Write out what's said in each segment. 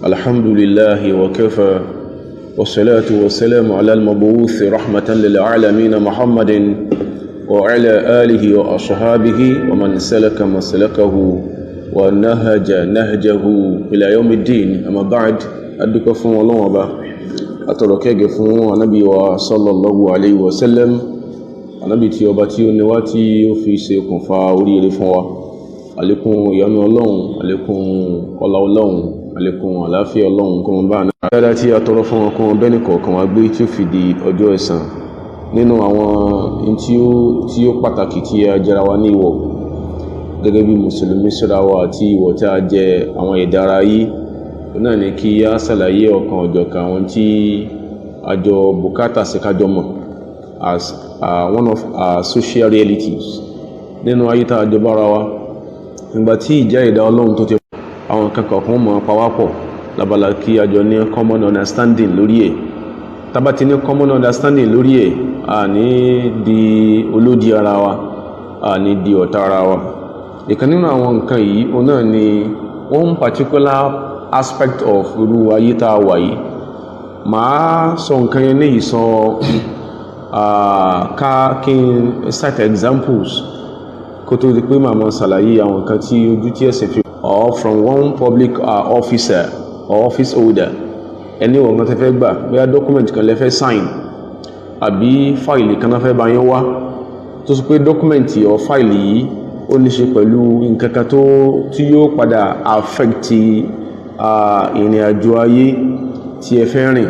الحمد لله وكفى والصلاة والسلام على المبعوث رحمة للعالمين محمد وعلى آله وأصحابه ومن سلك مسلكه ونهج نهجه إلى يوم الدين. أما بعد أدوك فون الله وبا أتركك فون النبي صلى الله عليه وسلم النبي تيوباتي ونواتي في سيكون فاوري لفوا عليكم يامي الله عليكم الله àlékún àlàáfíà Ọlọ́run kó máa bá ní dáadáa tí a tọrọ fún wọn kó máa bẹ́ẹ̀ nìkọ̀ọ̀kan wá gbé tí ó fi di ọjọ́ ẹ̀san. Nínú àwọn tí ó pàtàkì tí a jẹra wa ní ìwọ̀ gẹ́gẹ́ bí mùsùlùmí síra wa àti ìwọ̀ tí a jẹ àwọn ẹ̀dá ara yìí náà ni kí a ṣàlàyé ọ̀kan ọ̀jọ̀kan àwọn tí a jọ bùkátà sí kájọ mọ̀ as one of our social realities nínú ayé tá a jọ bára wa nígbà tí ìjà ẹ̀dá Ọlọ́run tó ti àwọn kankan kan mọ̀ pàwápọ̀ lábala kí a jọ ní common understanding lórí ẹ̀. Tá bá ti ní common understanding lórí ẹ̀ a ní di olódi ara wa a ní di ọ̀tá ara wa. Ìkan nínú àwọn nǹkan yìí òun náà ni one particular aspect of irú ayé tá a wà yìí. Màá sọ nǹkan yẹn ní ìsọ kí n cite examples kó tó di pé màá ṣàlàyé àwọn nǹkan tí ojú tí ẹ̀sìn fi or from one public officer or office holder ẹni wọ̀n kan tẹ́ fẹ́ gbà bóyá document kan lẹ fẹ́ sign àbí fáìlì kan náà fẹ́ bá yín wá tó sọ pé document or fáìlì yìí ó ní ṣe pẹ̀lú nǹkan kan tí yóò padà affect ìrìn àjò ayé tí ẹ fẹ́ rìn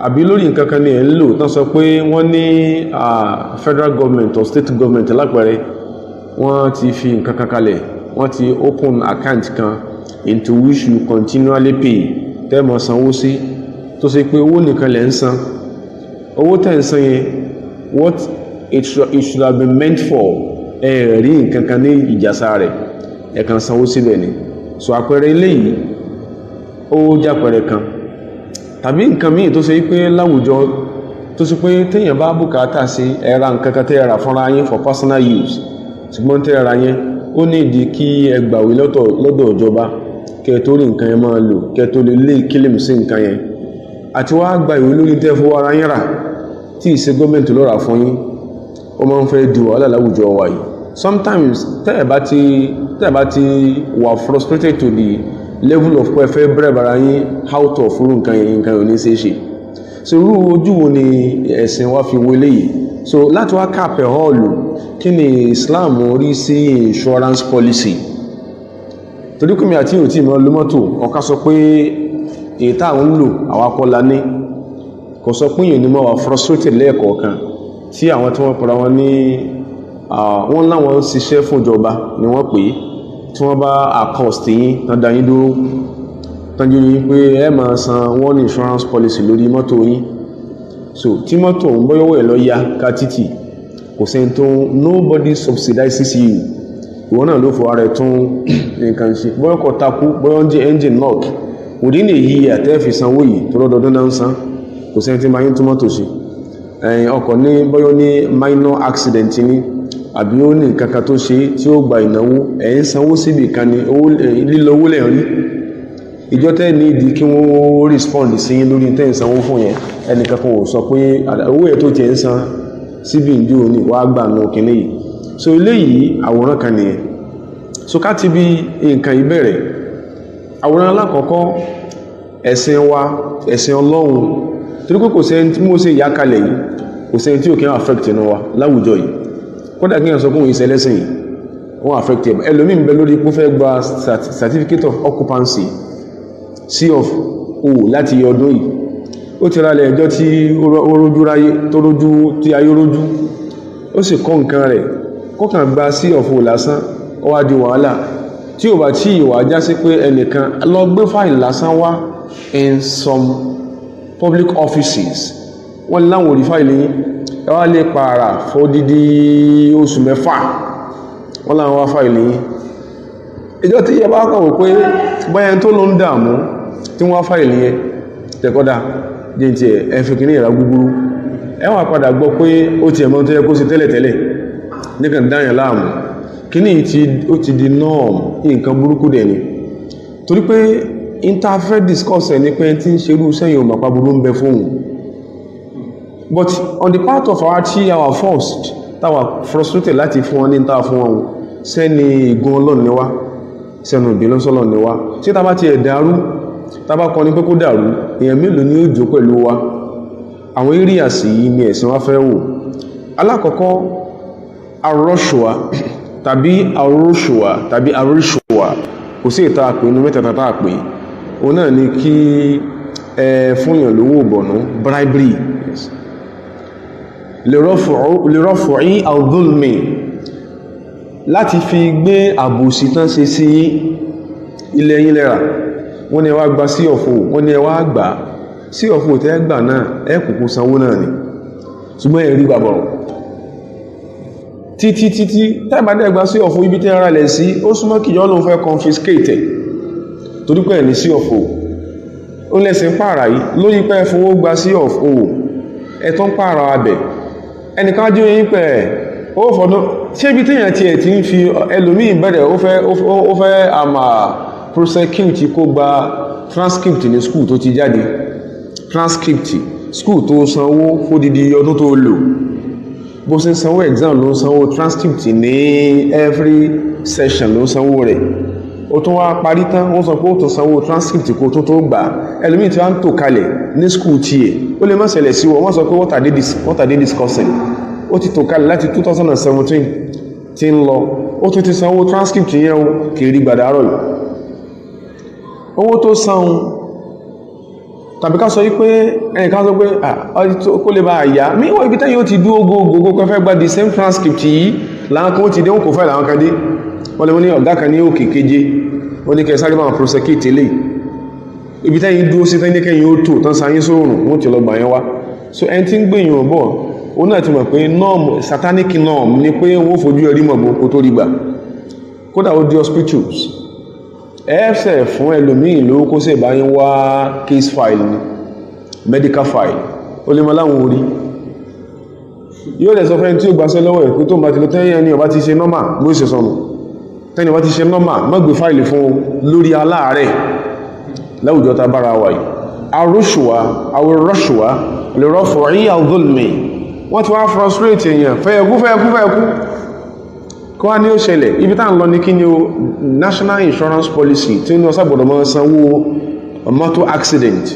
àbí lórí nǹkan kan ní ẹ̀ ń lò tán sọ pé wọ́n ní federal government or state government lápẹẹrẹ wọ́n ti fi nǹkan kan kalẹ̀ wọ́n ti open account kan into which you continually pay tẹ́mọ̀ sanwó sí tó ṣe pé owó nìkan lẹ́ ń san owó tẹ́ ń san yẹn what it should have been meant for ẹ̀rí nǹkan kan ní ìjàsá rẹ̀ ẹ̀kan sanwó síbẹ̀ ni. So àpẹẹrẹ eléyìí ó jápẹẹrẹ kan tàbí nǹkan míì tó ṣe pé láwùjọ tó ṣe pé téèyàn bá bùkátà sí ẹ̀ra nǹkan kan tẹ́ ẹ̀rà fúnra yín for personal use ṣùgbọ́n tẹ́ ẹ̀ra yẹn ó ní ìdí kí ẹ gbàwé lọ́dọ̀ ìjọba kẹ́ tó rí nǹkan yẹn máa lò kẹ́ tó lè lé kílìm sí nǹkan yẹn àti wá gba ìwé lórí tẹ́ fowó ara yín rà tí ìṣe gọ́ọ̀mẹ̀ntì ló rà fún yín ó máa ń fẹ́ di wàhálà láwùjọ wa yìí. Sometimes tẹ́ ẹ̀ bá ti wà frustrated to the level of pé ẹ fẹ́ bẹ̀rẹ̀ bara yín out of irú nǹkan yẹn ò ní ṣe é ṣe. So irú ojú wo ni ẹ̀sìn wa fi wo eléyìí? So láti wá káàpẹ̀ họ́ọ̀lù kí ni Islam rí sí insurance policy? Torí kí mi àti òtí ìmọ̀ ló mọ́tò ọ̀ká sọ pé èyí tá à ń lò àwakọ́lá ní kò sọ pé èyí ni mọ́ wà frustrated lẹ́ẹ̀kọ̀ọ̀kan tí àwọn tí wọ́n pọ̀ra wọn ní wọ́n láwọn ń ṣiṣẹ́ fún ìjọba ni wọ́n pè é tí wọ́n bá accost yín tán dá yín dúró tán jú yín pé ẹ máa san one insurance policy lórí mọ́tò yín. So tí mọ́tò ń bọ́yọ́wọ́ ẹ̀ lọ ya ká títì kò sẹ́ni tó nobody subsidizes you ìwọ náà ló fọ ara ẹ̀ tún nǹkan ṣe bọ́yọ́kọ̀ takú bọ́yọ́ ń jẹ́ engine knock òdí ní èyí àtẹ́fì sanwó yìí tó lọ́dọọdún náà ń san kò sẹ́ni tí máa ń tún mọ́tò ṣe ọkọ̀ ní bọ́yọ́ ní minor accident ní àbí ó ní nǹkan kan tó ṣe tí ó gba ìnáwó ẹ̀ ń sanwó síbi kan ní lílọ owó lẹ̀ rí ìjọ tẹ́ ní ìdí kí wọ́n respond sí lórí tẹ́ ń sanwó fún yẹn ẹnìkan kan ò sọ pé owó ẹ̀ tó ti ń san síbi ìdí òní wàá gbà nù kìíní yìí. So eléyìí àwòrán kan nìyẹn. So ká ti bí nǹkan yìí bẹ̀rẹ̀ àwòrán alákọ̀ọ́kọ́ ẹ̀sìn wa ẹ̀sìn Ọlọ́run torí pé kò sẹ́ni tí mo ṣe ìyá kalẹ̀ yìí kò sẹ́ni tí ò kí ń affect inú wa láwùjọ yìí kódà kí n sọ fún ìṣẹ́ lẹ́sìn yìí wọ́n affect ẹ̀ ẹlòmíín bẹ lórí pé fẹ́ gba certificate of occupancy C of O láti ọdún yìí ó ti rálẹ̀ ẹjọ́ tí ó rójú ráyé tó rójú tí ayé rójú ó sì kọ́ nǹkan rẹ̀ kọ́kàn gba C of O lásán ó wá di wàhálà tí ò bá tí ìwà já sí pé ẹnìkan lọ gbé fáìlì lásán wá in some public offices wọ́n láwọn orí fáìlì yìí ẹ wá lè pààrà fódídí oṣù mẹ́fà wọ́n láwọn wá fáìlì yìí ìjọ tí yẹ bá kọ̀wọ̀ pé báyẹn tó ló ń dààmú tí wọ́n fáìlì yẹn tẹ̀kọ́dá jíǹtì ẹ̀fẹ̀kìní ìrà gúgúrú ẹwà padà gbọ́ pé ó ti ẹ̀mọ́ tó yẹ kó sí tẹ́lẹ̀tẹ́lẹ̀ níkan dáyàn láàmú kíní ó ti di norm nǹkan burúkú dẹ̀ ni torí pé interfere discuss ẹni pé tí ń ṣerú sẹ́yìn ọmọ pàbúrú ń bẹ fóun. But on the part of our tí our first táwa frustrated láti fún wọn ní ta fún wọn sẹ́ni ìgun ọlọ́run ni wá sẹ́nu ìbílọ́sọ́lọ́run ni wá tí ta bá ti ẹ̀ dàrú ta bá kọ́ ní pé kó dàrú èèyàn mélòó ni ó jò pẹ̀lú wa àwọn areas yìí ni ẹ̀sìn wá fẹ́ wò. Alákọ̀ọ́kọ́ arọ́ṣùwà tàbí arọ́ṣùwà tàbí arọ́ṣùwà kò sí ìta àpè inú mẹ́tẹ̀ẹ̀ta tá àpè òun náà ni kí fúnyàn lówó bọ̀nú bribery lè rọ́fùí al-dhulmi láti fi gbé àbòsí tán ṣe sí ilẹ̀ yín lẹ́ra. Wọ́n ní ẹ wá gba sí ọ̀fọ̀ wọ́n ní ẹ wá gbà sí ọ̀fọ̀ tẹ́ gbà náà ẹ kùkù sanwó náà ni ṣùgbọ́n ẹ̀rí gbàbọ̀rọ̀ títí tẹ́bàdẹ́ gba sí ọ̀fọ̀ ibi tẹ́ ara lẹ̀ sí ó súnmọ́ kìjọ́ ló fẹ́ confiscate torí pé ní sí ọ̀fọ̀ ó lẹ́sìn pààrà yìí lórí pé fowó gba sí ọ̀fọ̀ ẹ̀tọ́ ń pààrà abẹ̀ ẹnìkan jí oyin pẹ̀ ó fọ́dún ṣé ibi téèyàn tiẹ̀ ti ń fi ẹlòmíì bẹ̀rẹ̀ ó fẹ́ àmà prosecute kó gba transcript ní school tó ti jáde transcript school tó sanwó fódìdí ọdún tó lò bó ṣe ń sanwó exam ló ń sanwó transcript ní every session ló ń sanwó rẹ̀ ó tún wá parí tán wọ́n sọ pé ó tún sanwó transcript kó tó gbà ẹlòmíì tí wọ́n ń tò kalẹ̀ ní school tiẹ̀ ó lè má ṣẹlẹ̀ sí wọ́n sọ pé what are they discussing ó ti tò kalẹ̀ láti 2017 tí ń lọ ó tún ti sanwó transcript yẹn o kiri gbàdárọ̀ yìí owó tó san tàbí ká sọ wípé ẹnìkan sọ pé kó lè bá àyà míwọ̀ ibi tẹ́yìn ó ti dúó gbogbo pẹ́fẹ́ gba the same transcript yìí láwọn kan ó ti dé wọn kò fẹ́ láwọn kan dé wọ́n lè wọ́n ní ọ̀gá kan ní òkè keje wọ́n ní kẹsàrí máa prosecute lè ibi tẹ́yìn dúó sí tẹ́yìn kẹ́yìn ó tó tán sáyé sóòrùn wọ́n ti lọ gbà yẹn wá so ẹni tí ń gbìyàn bọ̀ ó náà ti mọ̀ pé norm satanic norm ni pé wọ́n fojú ẹrí mọ̀ bó kó tó rí gbà kódà ó di hospitals ẹ̀ẹ́sẹ̀ fún ẹlòmíì ló kó sì bá yín wá case file ni medical file ó lè mọ́ láwọn orí yóò lẹ̀ sọ fẹ́ tí ó gbáṣẹ́ lọ́wọ́ ẹ̀ pé tó bá ti lọ tẹ́yìn ẹni ọba ti ṣe normal bó ṣe sọnù tẹ́yìn ọba ti ṣe normal má gbé fáìlì fún lórí aláàárẹ̀ láwùjọ ta bára wà yìí arúṣùwà àwòrọ́ṣùwà lè rọ́fọ̀ rí al-dhulmi wọ́n ti wá frustrate èèyàn fẹ́ẹ̀kú kọ́ wá ní ó ṣẹlẹ̀ ibi tá ń lọ ní kí ni o national insurance policy tí ó ní ọsàgbọ̀dọ̀ mọ́ sanwó motor accident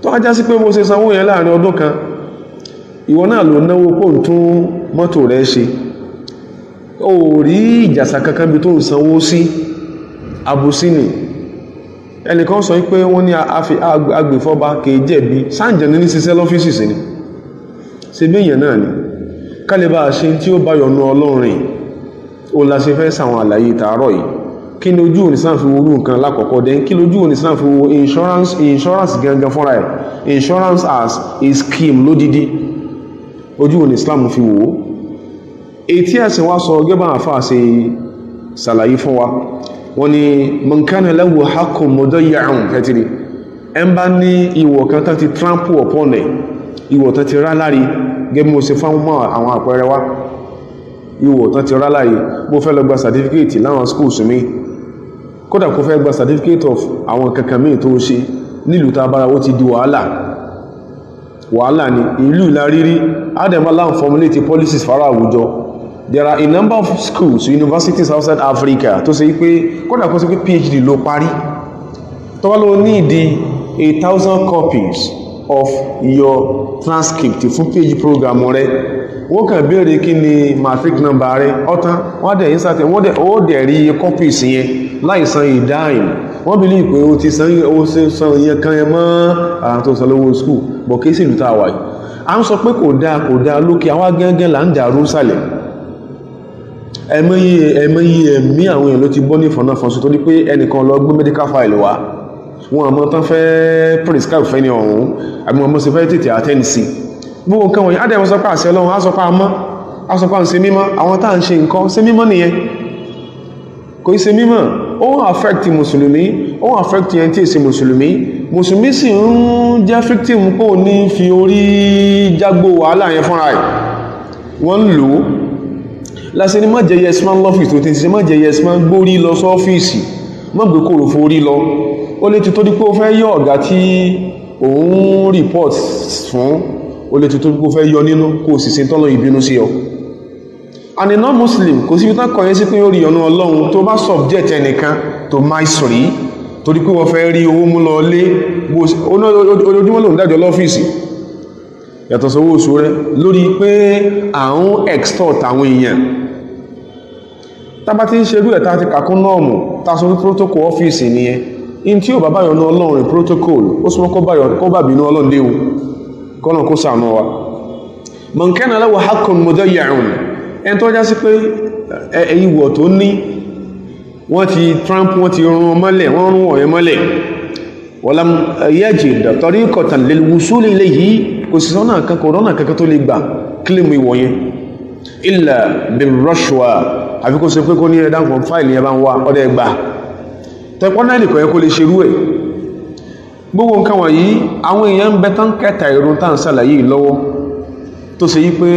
tó á já sí pé mo ṣe sanwó yẹn láàrin ọdún kan ìwọ náà ló náwó pò ń tún mọ́tò rẹ̀ ṣe ó rí ìjàsà kankan bí tó ń sanwó sí àbòsí ni ẹnìkan sọ pé wọ́n ní agbèfọ́ba kìí jẹ̀bi sáǹjẹ̀ ní ṣiṣẹ́ lọ́fíìsì sí ni ṣe bí èèyàn náà ni kálíbà ṣe tí ó bá yọnu ọlọ́rin ó la ṣe fẹ́ sàwọn àlàyé tààrọ̀ yìí kí ni ojú òní sáà fi wo orú nǹkan lákọ̀ọ́kọ́ dẹ́ kí lójú òní sáà fi wo insurance gangan fúnra ẹ̀ insurance as a scheme lódìdí ojú òní Islam fi wò ó ètí ẹ̀sìn wá sọ gẹ́bà àfáà ṣe ṣàlàyé fún wa wọ́n ní man kana lahu haqqun mudayya'un kẹtìrì ẹ ń bá ní ìwọ̀ kan tán ti trample upon ẹ̀ ìwọ̀ tán ti rá lárí gẹ́bí mo ṣe fáwọn mọ́ àwọn àpẹẹrẹ wá ìwọ̀ tán ti rá lárí mo fẹ́ lọ gba certificate láwọn schools mi kódà kó fẹ́ gba certificate of àwọn kankan míì tó ṣe nílùú tàbára ó ti di wàhálà ni ìlú ìlarírí adẹ̀mọ́lá ń formulate policies fara àwùjọ. There are a number of schools, universities outside Africa tó ṣe pé kódà kó ṣe pé PhD ló parí tó wá ló ní ìdí 1,000 copies of your transcript fún PhD program rẹ wọ́n kàn béèrè kí ni matric number rẹ ọ̀tán wọ́n dẹ̀ insert ó dẹ̀ rí copies yẹn láìsan ìdáhìn wọ́n bí lè pé ó ti san yẹn kan yẹn mọ́ àwọn tó san lówó school bọ̀ kí sí ìlú tá a wà yìí a ń sọ pé kò dáa lókè àwa gẹ́gẹ́ là ń dàrú sàlẹ̀ ẹ̀mí àwọn èèyàn ló ti bọ́ ní fọ̀nàfọ̀nsù tó ní pé ẹnìkan lọ gbé medical file wá wọn àmọ́ tán fẹ́ prescribe fẹ́ ní ọ̀hún àbí wọn mọ́ sí fẹ́ tètè attend sí gbogbo nǹkan wọ̀nyí adẹ́wọ́n sọpá àṣẹ ọlọ́run á sọpá ń ṣe mímọ́ àwọn tá à ń ṣe nǹkan ṣe mímọ́ nìyẹn kò í ṣe mímọ́ ó ń affect mùsùlùmí ó ń affect yẹn tí èsì mùsùlùmí sì ń jẹ́ victim pò ní fi orí jágbó wàhálà yẹn fúnra ẹ̀ wọ́n ń lò ó lásì ní mọ́jẹ yẹsìmá lọ́fíìsì tó ti ṣe mọ́jẹ yẹsìmá gbórí lọ sọ́fíìsì mọ́gbé kòrò forí lọ ó lè ti tó dípò fẹ́ yọ ọ̀gá tí òun report fún, ó lè ti tó dípò fẹ́ yọ nínú kó sì ṣe tọ́lọ́ ìbínú sí ọ. And a non-Muslim kò sí ibi tán kọ̀yẹ́ sí pé ó rí ọ̀nà Ọlọ́run tó bá subject ẹnìkan tó máìsìrí torí pé wọ́n fẹ́ rí owó mú lọ lé ojoojúmọ́ lòun dájọ́ lọ́fíìsì yàtọ̀ sówó oṣù rẹ̀ lórí pé àwọn extort àwọn èèyàn. Tábá tí ń ṣe irú ẹ̀ tá ti kàkún nọ́ọ̀mù tásọ ní protocol ọ́fíìsì nìyẹn, in tí ó bá báyọ̀ ní Ọlọ́run ní protocol ó súnmọ́ kó bá bínú Ọlọ́run léwu kọ́nà kó ṣàánú wa. Man kana lahu haqqun mudayya'un, ẹni tó já sí pé ìwọ̀ tó ní wọ́n ti Trump wọ́n ti rún mọ́lẹ̀ wọ́n rún ọ̀yẹ́ mọ́lẹ̀ walam yajid tariqatan lil wusul ilayhi, kò sí sọ́nà kan kò rọ́nà kankan tó lè gbà kílèmù ìwọ̀ yẹn illa bil rashwa, àfi kó ṣe pé kó ní ẹ̀dá kan fáìlì yẹn bá ń wá ọdẹ gbà tẹ́pọ́n náà nìkan yẹ kó lè ṣerú ẹ̀. Gbogbo nǹkan wọ̀nyí àwọn èèyàn ń bẹ tán kẹta ìrun tá à ń ṣàlàyé lọ́wọ́ tó ṣe yí pé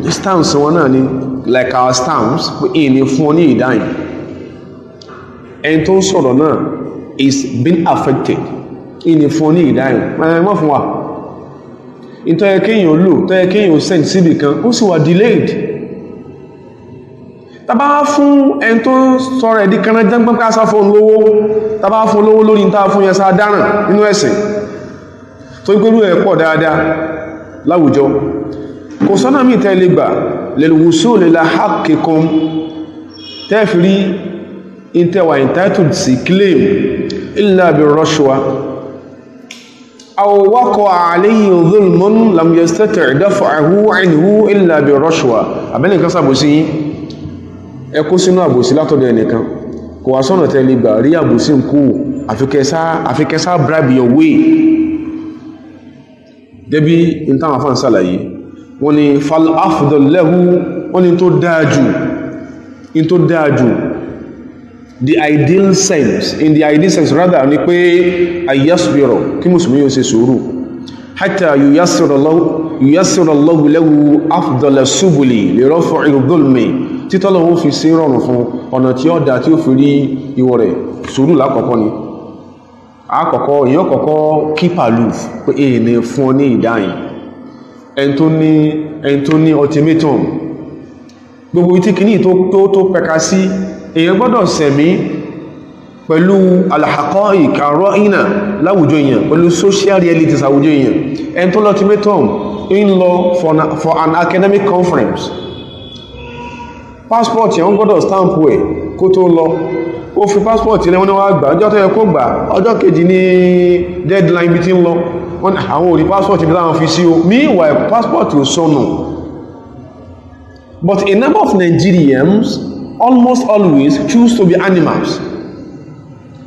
stance wọn náà ni like our stance pé ìní fún ọ ní ìdáyìn. Ẹni tó ń sọ̀rọ̀ náà is being affected, ìní fún ọ ní ìdáyìn mọ́ fún wa. Ìtọ́yẹ kéèyàn lò tọ́yẹ kéèyàn send síbì kan ó sì wà delayed. Tàbá fún ẹni tó sọ̀rọ̀ ẹ̀dí kaná jẹ́gbọ́n ká sá fún lówó, tàbá fún lówó lórí ìta fún yẹn sáà dáràn nínú ẹ̀sìn tó gbérú ẹ̀ pọ̀ dáadáa láwùjọ. Kò sọ́nà mí tẹ́lẹ̀ gbà lil wusul ila haqqikum tẹ́fìrí ìtẹ́wà entitled sí claim illa bir rashwa aw waqa'a alayhi dhulmun lam yastati' daf'ahu anhu illa bir rashwa. Àbẹ́nìkan sàbòsí yín ẹ kó sínú àbòsí látọ̀dọ̀ ẹnìkan, kò wá sọ́nà tẹ́lẹ̀ gbà rí àbòsí ń kú àfikẹ́sá bribe your way. Débí ìtàwọn afán sàlàyé wọ́n ni fal afdal lahu, wọ́n ni tó dáájú the ideal sense, in the ideal sense rather ni pé ayyasbiro kí musulmi yóò ṣe sùúrù hatta yuyassira Allahu lahu afdal subuli li raf'i dhulmi, títọ́lọ̀ wọ́n fi sí rọrùn fún ọ̀nà tí ó dá tí ó fi rí ìwọ̀ rẹ̀. Sùúrù lákọ̀ọ́kọ́ ni àkọ́kọ́ èyàn kọ́kọ́ keep aloof pé èèyàn fún ọ ní ìdáyìn. ẹni tó ní ultimatum gbogbo ìtí kìíní tó pẹ̀ka sí èyàn gbọ́dọ̀ sẹ̀mí pẹ̀lú al-haqa'iq ar-ra'ina láwùjọ èyàn, pẹ̀lú social realities àwùjọ èyàn. ẹni tó lọ ultimatum ń lọ for an academic conference, passport yẹn gbọ́dọ̀ stamp ẹ̀ kó tó lọ. Ó fi passport ilẹ̀ wọn ni wọ́n gbà ọjọ́ tó yẹ kó gbà ọjọ́ kejì ní deadline bí tí ń lọ wọ́n àwọn orí passport bí láwọn fi sí o. Meanwhile passport ò sọnù. But a number of Nigerians almost always choose to be animals.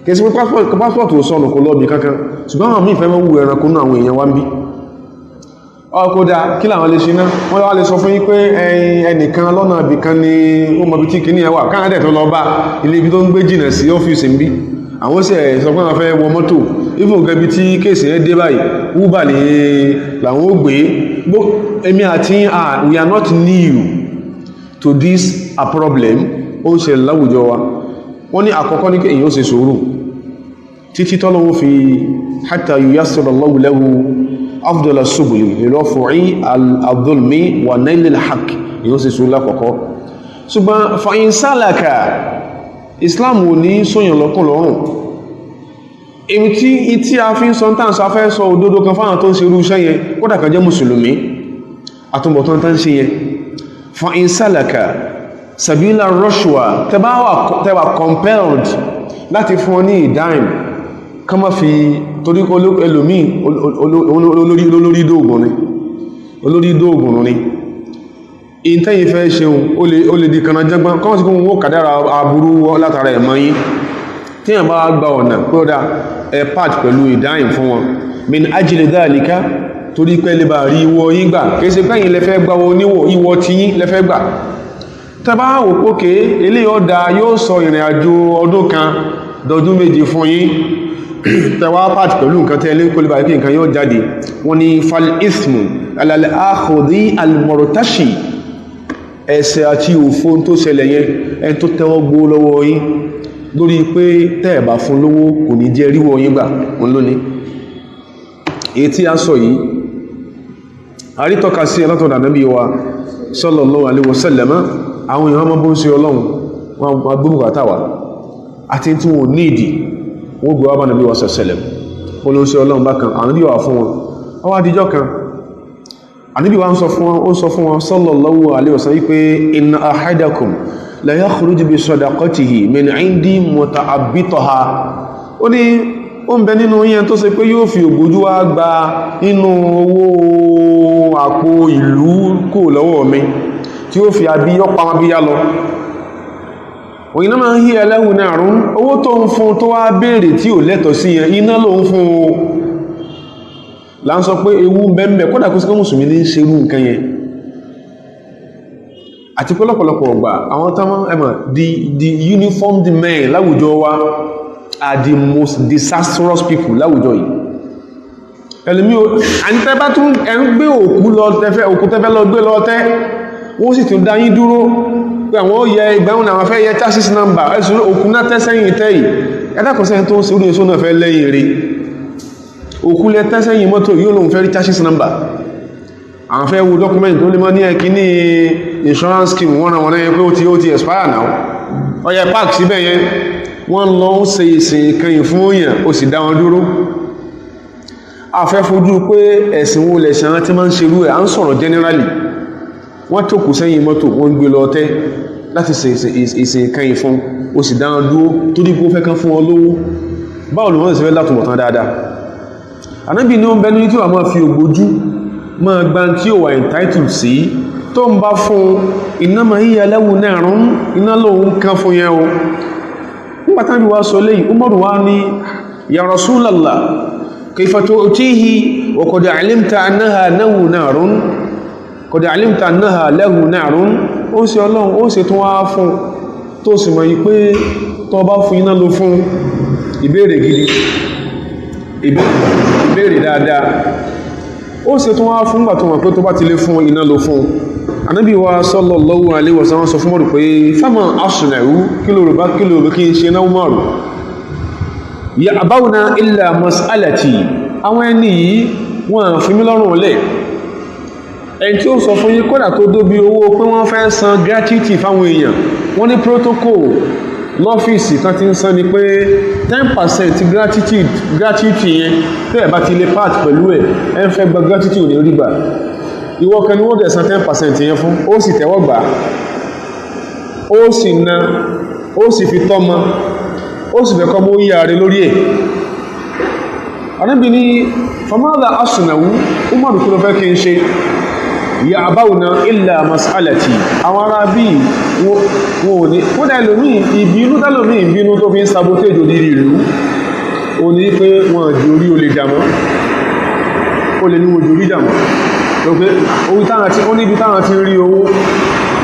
Kìí sí pé passport ò sọnù kò lọ́bì kankan, ṣùgbọ́n àwọn míì fẹ́ mọ́ wù ẹranko náà àwọn èèyàn wá ń bí. Ọkọ̀dá kí làwọn lè ṣe náà wọ́n wá lè sọ fún yín pé ẹnìkan lọ́nà ibìkan ni ó mọ̀ bí tí kìíní ẹwà káàdẹ̀ tó lọ bá ilé ibi tó ń gbé jìnà sí ọ́fíìsì ń bí. Àwọn sì sọ pé wọ́n fẹ́ wọ mọ́tò ifo gẹbi tí kéèsì ẹ dé báyìí wúbà ní làwọn ó gbé èmi àti we are not new to this a problem ó ń ṣẹlẹ̀ láwùjọ wa. Wọ́n ní àkọ́kọ́ ní kéèyàn ó ṣe sùúrù títí tọ́lọ́wọ́ fi hatta yuyassira Allahu lahu afdal subuli li raf'i al-dhulmi wa nail al-haqq, yóò sì sùúrù lákọ̀ọ́kọ́. Ṣùgbọ́n fa in salaka Islam ò ní sóyàn lọ́kùn lọ́rùn. Èmi tí a fi ń sọ tán sọ fẹ́ sọ òdodo kan fáwọn tó ń ṣe irú iṣẹ́ yẹn kódà kan jẹ́ mùsùlùmí àtúbọ̀tán tán ṣe yẹn. Fa in salaka sabila rashwa tẹwà compelled láti fún ọ ní ìdáyìn ká má fi torí ẹlòmí olórí dóògùn ní ìntẹ́yìn fẹ́ ṣeun ó lè di kaná jẹ́gbọ́n kọ́wọ́n sí kún wó kàdára aburú látara ẹ̀mọ́ yí tí yàn bá gba ọ̀nà pé ó dá part pẹ̀lú ìdáyìn fún wọn min ajli dhalika torí pé lè bá rí ìwọ yín gbà kéèsè pẹ́yìn lẹ́fẹ́ gbà ìwọ tí yín lẹ́fẹ́ gbà tẹ́bá wò pókè ilé ọ̀dá yóò sọ ìrìn àjò ọdún kan dọdún méje fún yín tẹwà pàtì pẹ̀lú nǹkan tẹ́lẹ̀ kó lè bá ikú nǹkan yóò jáde. Wọ́n ní fal ismu alal akhudhi al-murtashi, ẹ̀ṣẹ̀ àti òfò tó ṣẹlẹ̀ yẹn ẹni tó tẹ́wọ́ gbó lọ́wọ́ yín lórí pé tẹ́ ẹ bá fún lówó kò ní jẹ́ ríwọ́ yín gbà òun lónìí. Èyí tí a sọ yìí àrítọ́ka sí ẹlọ́tọ̀dà Ànábì wa sallallahu alaihi wasallam. Àwọn èèyàn mọ́ bó ń ṣe Ọlọ́run wọn gbogbo àtàwà àti tí wọn ní ìdí wọ́n gbọ́ wá bá Ànábì wa sallam ó ló ń ṣe Ọlọ́run bákan. Ànábì wà fún wọn ọwá díjọ́ kan Ànábì wa ń sọ fún wọn sallallahu alaihi wasallam wípé inna ahadakum la yakhruju bi sadaqatihi min indi muta'abbitaha. Ó ní ó ń bẹ nínú yẹn tó ṣe pé yóò fi ògbójú wá gba nínú owó àpò ìlú kò lọ́wọ́ mi tí ó fi àbí ọpa wọn bí yá lọ. Òyìnà máa ń hí ẹlẹ́hù náà rún owó tó ń fún tó wá béèrè tí ò lẹ́tọ̀ sí yẹn iná ló ń fún o. Là ń sọ pé ewu bẹ́ẹ̀bẹ̀ kódà kó sí kọ́ mùsùlùmí ní ṣerú nǹkan yẹn. Àti pé lọ́pọ̀lọpọ̀ ọgbà àwọn táwọn ẹmọ̀ the uniformed men láwùjọ wa are the most disastrous people láwùjọ yìí. Ẹlòmí o àní tẹ́ bá tún ẹ̀ ń gbé òkú tẹ́fẹ́ lọ gbé lọ tẹ́ wọ́n sì tún dá yín dúró pé àwọn ó yẹ ìgbàun àwọn fẹ́ yẹ chassis number ẹ̀sùn òkú náà tẹ́ sẹ́yìn tẹ́ yìí ẹ̀dàkọ̀sẹ́ tó ń ṣe orí èso náà fẹ́ lẹ́yìn rí òkú lẹ tẹ́ sẹ́yìn mọ́tò yóò lóun fẹ́ rí chassis number àwọn fẹ́ wo document tó lè mọ́ ní ẹ̀kí ní insurance scheme wọ́n ràn yẹn pé ó ti expire now ó yẹ park síbẹ̀ yẹn wọ́n lọ ń ṣe ìsìn ìkẹyìn fún òyìn ó sì dá wọn dúró. Afẹ́ fojú pé ẹ̀sìn wo lẹ̀sìn àwọn tí máa ń ṣerú ẹ̀ à ń sọ̀rọ̀ generally wọ́n tó kù sẹ́yìn mọ́tò wọ́n gbé lọ tẹ́ láti ṣe ìsìn ìkẹyìn fún ó sì dá wọn dúró tó dípò fẹ́ kán fún wọn lówó. Báwo ló wọ́n sì fẹ́ látùmọ̀ tán dáadáa. Ànábì ní ó ń bẹ ní tí wà máa fi ògbójú máa gba tí ó wà entitled sí tó ń bá fún iná máa yíya lẹ́wù náà rún iná lòun kan fún yẹn o. Nígbàtá bí wá sọ lẹ́yìn Umaru wá ní ya Rasulallah kayfa tu'tihi wa qad 'alimta annaha lahu narun qad 'alimta annaha lahu narun ó sì Ọlọ́run ó sì tún wá fún tó sì mọ̀ yí pé tó bá fún iná ló fún ìbéèrè gidi ìbéèrè dáadáa ó sì tún wá fún gbà tó mọ̀ pé tó bá ti lé fún iná ló fún. Ànábì wa sallallahu alaihi wasallam sọ fún Umaru pé fama asna'u kí ló rò kí n ṣe náà Umaru ya abawna illa mas'alati. Àwọn ẹni yìí wọ́n fi mí lọ́rùn lẹ̀ ẹni tí ó sọ fún yín kódà tó dóbi owó pé wọ́n fẹ́ san gratuity fáwọn èèyàn wọ́n ní protocol lọ́fíìsì kan ti ń san ni pé 10% gratuity yẹn tẹ́ẹ̀ bá ti lè part pẹ̀lú ẹ̀ ń fẹ́ gba gratuity ò ní rí gbà ìwọ kan ni wọ́n dẹ̀ san 10% yẹn fún ó sì tẹ́wọ́ gbà ó sì na ó sì fi tọ́mọ ó sì fẹ́ kọ́ mọ́ yíya rẹ lórí ẹ̀. Ànábì ní famadha asna'u Umaru kí ló fẹ́ kí n ṣe ya abawna illa mas'alati. Àwọn ará bí wọn ò ní kó dá ẹlòmí ìbínú tẹ́lòmí ìbínú tó fi ń sabotage òdìrí ìlú ó ní pé wọn di orí olè dàmọ́ ó lè ní ojú orí dàmọ́ lópe ó níbi táwọn ti rí owó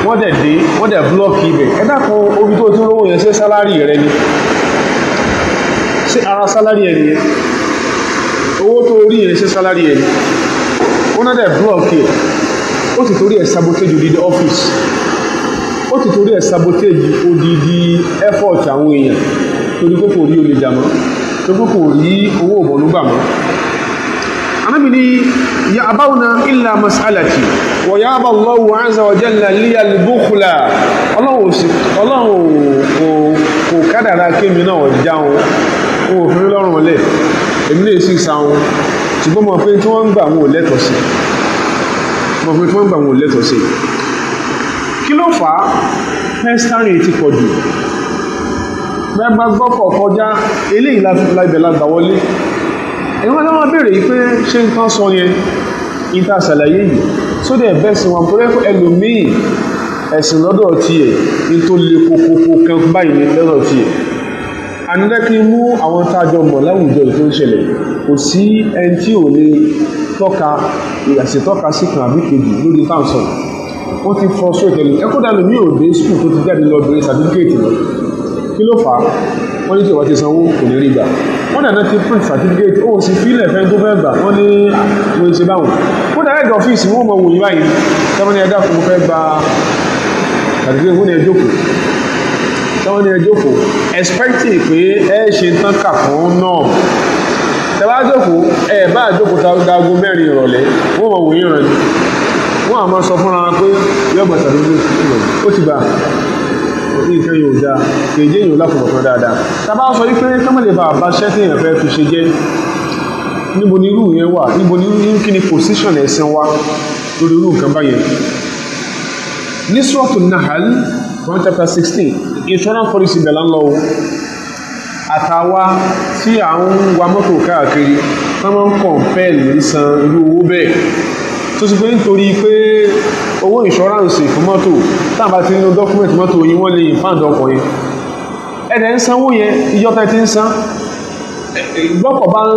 wọ́n dẹ̀ blọ́ọ̀kì ibẹ̀ ẹ̀dá kan orí tó tí rówó yẹn ṣe sálárì rẹ ni ṣe ara sálárì ẹni yẹn owó tó rí yẹn ṣe sálárì ẹni ó náà dẹ̀ blọ́ọ̀kì ẹ̀ ó ti torí ẹ̀ sabotage odidi ọ́fíìsì ó ti torí ẹ̀ sabotage odidi effort àwọn èèyàn torí pé kò rí olè jàmọ́ torí pé kò rí owó òbọ̀núgbà mọ́. Ànábì ní ya abawna illa mas'alati wa ya Allahu azza wa jalla liya al-bukhla. Ọlọ́run kò kádàrá kémi náà jáun ohun òfin lọ́rùn lẹ̀ èmi lè sí sáwọn ṣùgbọ́n mọ̀ pé tí wọ́n ń gbà wọn ò lẹ́tọ̀ sí kí ló fà á pẹ́stárì ti pọ̀ jù mẹ́gbà gbọ́kọ̀ kọjá eléyìí láìbẹ̀ lágbà wọlé ẹ̀wọ́n láwọn bèèrè yìí pé ṣé nǹkan sọ yẹn ìta ṣàlàyé yìí tó dẹ̀ bẹ́sìn wọn pẹ́rẹ́ ẹlòmíì ẹ̀sìn lọ́dọ̀ tí ẹ̀ ní tó lè kókókó kan báyìí ní lọ́dọ̀ tí ẹ̀ ànílẹ́kí mú àwọn tájọ mọ̀ láwùjọ tó ń ṣẹlẹ̀ kò sí ẹni tí ò lè tọ́ka ìyàsítọ́ka sí kan àbí kejì lórí táǹsọ̀ wọ́n ti fọ́ sóòtẹ́ ní ẹkọ́dà lómi òde skul tó ti jáde lọ́bìnrin sàtífíkèètì lọ kí ló fà á wọ́n ní tí ìwà ti sanwó kò ní rí gbà wọ́n dàná ti print certificate ó sì fílẹ̀ fẹ́ tó fẹ́ gbà wọ́n ní wọ́n ṣe báwọn kódà head office wọ́n mọ̀ wòye báyìí tẹ́wọ́n ní ẹ̀dá fún mo fẹ́ gba certificate wọ́n ní ẹjọ́kù táwọn ní ẹ jókòó expecting pé ẹ ṣe tán kà fún náà tẹ́wá jókòó ẹ bá jókòó dago 4 ìrọ̀lẹ́ wọ́n mọ̀ wòye rẹ̀ ni wọ́n àmọ́ sọ fúnra wọn pé yọ̀gbọ̀n tàbí ó ti gbà nǹkan yóò dáa kèjé yóò láfọ̀mọ̀tán dáadáa tàbá sọ wípé kọ́mọ̀lẹ̀ bá bá ṣẹ́tì èèyàn fẹ́ fi ṣe jẹ́ níbo ni irú yẹn wà níbo ni irú kí ni position ẹ̀sìn wa lórí irú nǹkan báyẹn ní Suratul Nahl Quran chapter 16 insurance policy bẹ̀lá ń lọ àtàwa tí à ń wa mọ́tò káàkiri wọ́n máa ń compel san irú owó bẹ́ẹ̀ tó sì pé nítorí pé owó insurance fún mọ́tò táàbà ti nínú document mọ́tò yìí wọ́n lè fáàdọ̀ ọkọ̀ yẹn ẹ̀dẹ̀ ń sanwó yẹn ìjọta ti ń san gbọ́kọ̀ bá ń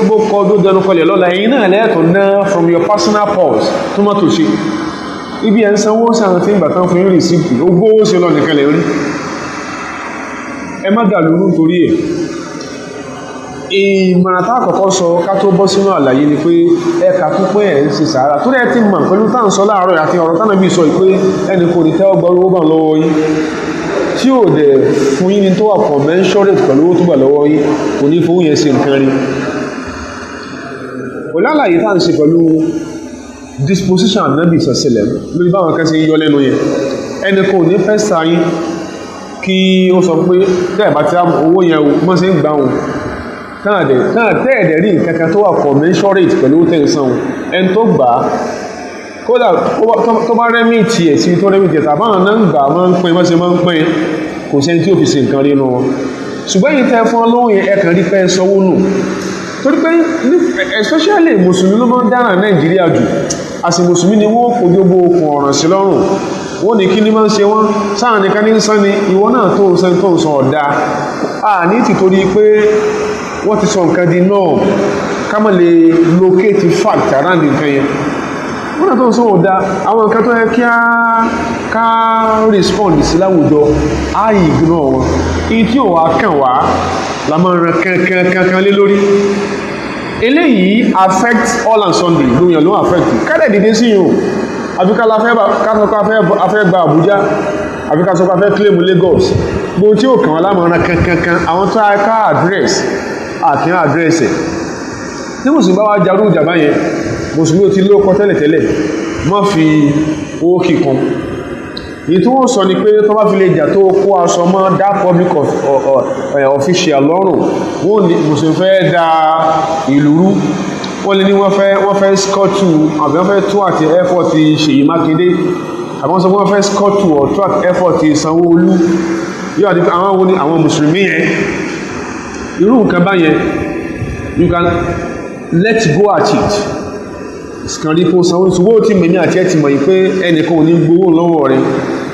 gbókọ̀ tó dẹnu kọlẹ̀ lọ́la ẹ̀yìn náà lẹ́ẹ̀tọ̀ náà from your personal purse tó mọ́tò ṣe ibi ẹ̀ ń sanwó sáà tí ń gbà tán fún yín rìsíìtì ó gbówó ṣe lọ nìkan lè rí ẹ má dàlú nítorí ẹ̀ ìmọ̀ràn tá àkọ́kọ́ sọ ká tó bọ́ sínú àlàyé ni pé ẹ̀ka púpẹ́ ẹ̀ ń ṣe sàárà tó rẹ̀ ti mọ̀ pẹ̀lú tá à ń sọ láàárọ̀ àti ọ̀rọ̀ tánà bí sọ pé ẹnì kò ní tẹ́wọ́ gbọ́ owó bà lọ́wọ́ yín tí ò dẹ̀ fún yín ní tó wà commensurate pẹ̀lú owó tó bà lọ́wọ́ yín kò ní fowó yẹn ṣe nǹkan rí pẹ̀lú àlàyé tá à ń ṣe pẹ̀lú disposition Ànábì sọ̀sẹ̀lẹ̀ lórí báwọn kan ṣe ń yọ lẹ́nu yẹn ẹnì kò ní fẹ́ sa yín kí ó sọ pé tẹ́ẹ̀ bá ti owó yẹn mọ́ sí ń gbà wọn tẹ́ẹ̀dẹ̀ rí nǹkankan tó wà commensurate pẹ̀lú tẹ́ǹsán ẹni tó gbà á kódà tó bá rẹ́mìtì ẹ̀ sí tó rẹ́mìtì ẹ̀ tàbáwọn náà ń gbà máa ń pín mọ́sí máa ń pín kò sẹ́ni tí ò fi ṣe nǹkan rí inú wọn ṣùgbọ́n yìí tẹ́ fún ọlọ́wọ́ yẹn ẹ̀kan rí pẹ́ sanwó nù torí pé especially mùsùlùmí ló máa ń dára Nàìjíríà jù àti mùsùlùmí ni wọ́n kò gbogbo okùn ọ̀ràn sí lọ́rùn wọ́n ní kí ní máa ń ṣe wọ́n sáà nìkan ní ń sán ni ìwọ náà tó ń sán ọ̀dà ní tìtorí pé wọ́n ti sọ nǹkan di náà ká mọ̀ lè locate fact around nǹkan yẹn wọ́n náà tó ń sọ ọ̀dà àwọn nǹkan tó yẹ kí ká respond sí láwùjọ á ignore wọn èyí tí ò wá kàn wá la máa ran kankan lé lórí eléyìí affect all and Sunday lóyún ló affect kálẹ̀ dìde sí yìí o àbíká la fẹ́ gba Àbújá àbíká sọ pé a fẹ́ claim Lagos gbogbo tí ò kàn wá láwọn ran kankan àwọn tó ká address àkíyàn àdírẹ́sẹ̀ tí mùsùlùmí bá wá jarú ìjàmbá yẹn mùsùlùmí ò ti lóókọ tẹ́lẹ̀tẹ́lẹ̀ má fi owó kíkan èyí tí wọ́n sọ ni pé tó bá fi lè jà tó kó aṣọ mọ́ dá public official lọ́rùn wọ́n ní mùsùlùmí fẹ́ da ìlú rú wọ́n lè ní wọ́n fẹ́ skọ́tù àbí wọ́n fẹ́ tó àti effort Ṣèyí Mákindé àbí wọ́n sọ wọ́n fẹ́ skọ́tù ọ̀tọ́ àti effort Sanwó-Olú yóò àti àwọn wo ni àwọn mùsùlùmí yẹn irú nǹkan báyẹn you can let go at it kan rí fún sanwó ìṣòwò tí mẹ́ni àti ẹ̀ ti mọ̀ yìí pé ẹnìkan ò ní gbowó lọ́wọ́ rẹ̀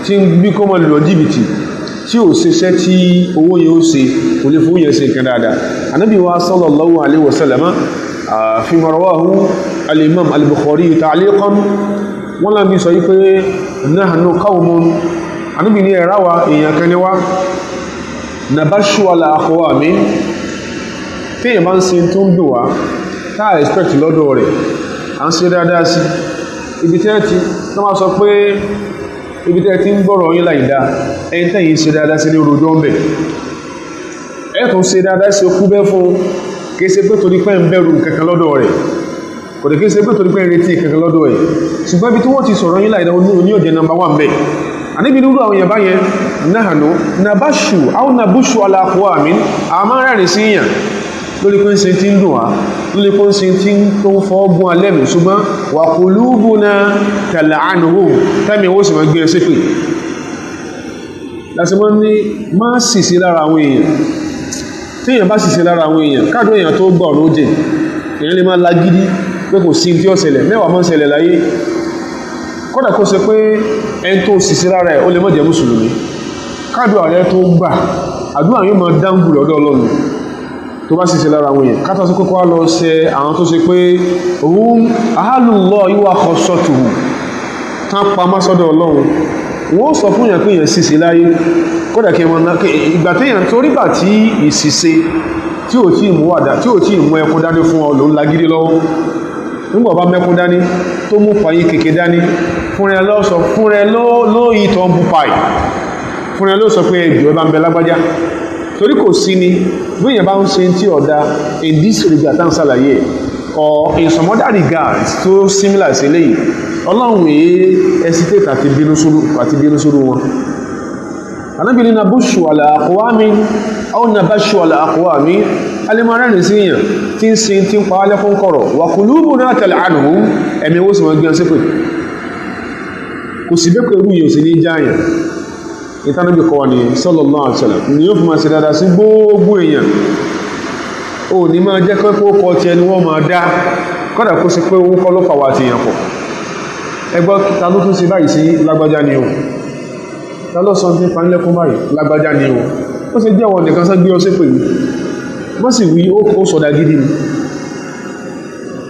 tí ń bí kọ́ mọ́ lọ jìbìtì tí ò ṣiṣẹ́ tí owó yẹn ó ṣe kò lè fún yẹn ṣe nǹkan dáadáa Ànábì wa sallallahu alaihi wasallam fi ma rawahu al-imam al-Bukhari ta'liqan wọ́n lábí sọ yí pé nahnu qawmun Ànábì ní ẹ̀rá wa èèyàn kan ní wá nabashu ala aqwamin tí èèyàn bá ń sin tó ń dùn wá táà expect lọ́dọ̀ rẹ̀ à ń ṣe dáadáa sí ibi tẹ́ ti tó máa sọ pé ibi tẹ́ ti ń gbọ́rọ̀ yín láìdá ẹni tẹ́yìn ṣe dáadáa sí ní orojọ́ ń bẹ̀ ẹ̀tún ṣe dáadáa sí okú bẹ́ fún kìí ṣe pé torí pé ń bẹ̀rù kankan lọ́dọ̀ rẹ̀ kò dẹ̀ kìí ṣe pé torí pé ń retí kankan lọ́dọ̀ ẹ̀ ṣùgbọ́n ibi tí wọ́n ti sọ̀rọ̀ yín láìdá oní òjẹ́ number 1 bẹ̀ àníbi nínú àwọn èèyàn báyẹn nahnu nabashu aw nabushu ala aqwamin àmọ́ rẹ̀rìn sí yàn lórí pé ń ṣe tí ń dùn wá lórí pé ń ṣe tí tó ń fọ́ gún alẹ́mì ṣùgbọ́n wa qulubuna tal'anuhum tẹ́mì owó sì máa gbé ẹsẹ́ pè láti mọ́ ní má sì sí lára àwọn èèyàn tí èèyàn bá sì sí lára àwọn èèyàn káàdùn èèyàn tó gbọ́ ọ̀rọ̀ jẹ èèyàn lè máa lágídí pé kò sí tí ó ṣẹlẹ̀ mẹ́wàá máa ń ṣẹlẹ̀ láyé kódà kó ṣe pé ẹni tó sì sí lára ẹ̀ ó lè má jẹ́ mùsùlùmí káàdùn ààrẹ tó gbà àdúrà yóò máa dáńgù lọ́dọ̀ Ọlọ́run tó bá sì ṣe lára àwọn èèyàn kátà sí kókó wá lọ ṣe àwọn tó ṣe pé òun ahalullahi wa khassatuhu tán pa mọ́sọ́dọ̀ Ọlọ́run wọ́n sọ fún èèyàn pé èèyàn sì sí láyé kódà kí wọ́n ìgbà téèyàn tó rígbà tí ìṣìṣe tí ò tí mú wàdá tí ò tí mú ẹkún dání fún ọ ló ń lagídí lọ́wọ́ nígbà bá mẹ́kún dání tó mú fàyí kèké dání fúnrẹ lọ́sọ fúnrẹ lóyìí tó ń bú páì fún ẹ ló sọ pé ẹjọ́ bá ń bẹ lágbájá torí kò sí ni bí èèyàn bá ń ṣe tí ọ̀dà in this regard tá ń ṣàlàyé or in some other regards tó similar sí eléyìí ọlọ́run èé hesitate àti bínú sórí wọn. Ànábì ní nabushu ala aqwami aw nabashu ala aqwami alimọ́rẹ́rìn sí èèyàn tí ń sin tí ń pa alẹ́ fún kọ̀rọ̀ wa qulubuna tal'anuhum ẹ̀mí ó sì wọ́n gbé ọ sípè kò sí bẹ́ẹ̀ pẹ̀lú yìí ò sí ní jáyàn ìtànàbí kọ́ ni sallallahu alaihi wasallam ni yóò fi máa ṣe dáadáa sí gbogbo èèyàn ó ní máa jẹ́ pé kó kọ́ ti ẹni wọ́n máa dá kọ́dà kó sí pé owó kọ́ ló fàwà àti èèyàn pọ̀ ẹgbọ́ ta ló tún sí báyìí sí lágbájá ni o ta ló sọ ní panilẹ́kún báyìí lágbájá ni o ó sì jẹ́ wọn nìkan sá gbé ọ sí pé wọ́n sì wí ó sọ̀dá gidi ni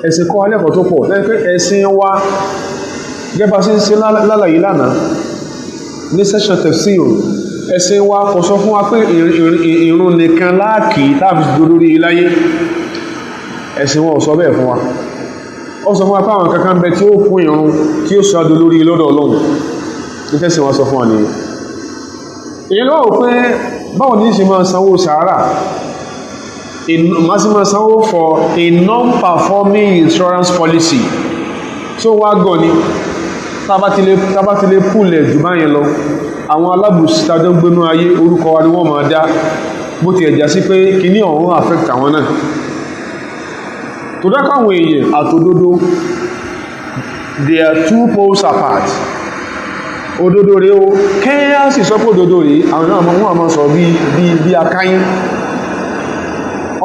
ẹ̀sìn kọ́ alẹ́kọ̀ọ́ tó pọ̀ lẹ́yìn pé ẹ̀sìn wa gẹ́bà sí ń ṣe lálàyé lánàá ní session tafsir ẹ̀sìn wa kò sọ fún wa pé ìrun nìkan láàkì tàbí lórí iláyé ẹ̀sìn wọn ò sọ bẹ́ẹ̀ fún wa ó sọ fún wa pé àwọn kankan bẹ tí ó fún ìrun tí ó sọ lórí lọ́dọ̀ Ọlọ́run ní tẹ́sìn wọn sọ fún wa nìyẹn èyí lọ́wọ́ pé báwo ní ṣe máa sanwó sàárà máa sanwó for a non-performing insurance policy tó wá gọ̀ ni tábátí lè púlẹ̀ jù báyẹn lọ àwọn alábùsí tàjọ́ gbénú ayé orúkọ wa ni wọ́n máa dá bó ti ẹ̀já sí pé kíní ọ̀hún affect àwọn náà tó dákọ̀ àwọn èèyàn àtòdodo they are two poles apart òdodo rẹ̀ o kẹ́yà sì sọ pé òdodo rẹ̀ àwọn náà wọ́n máa sọ bí akáyín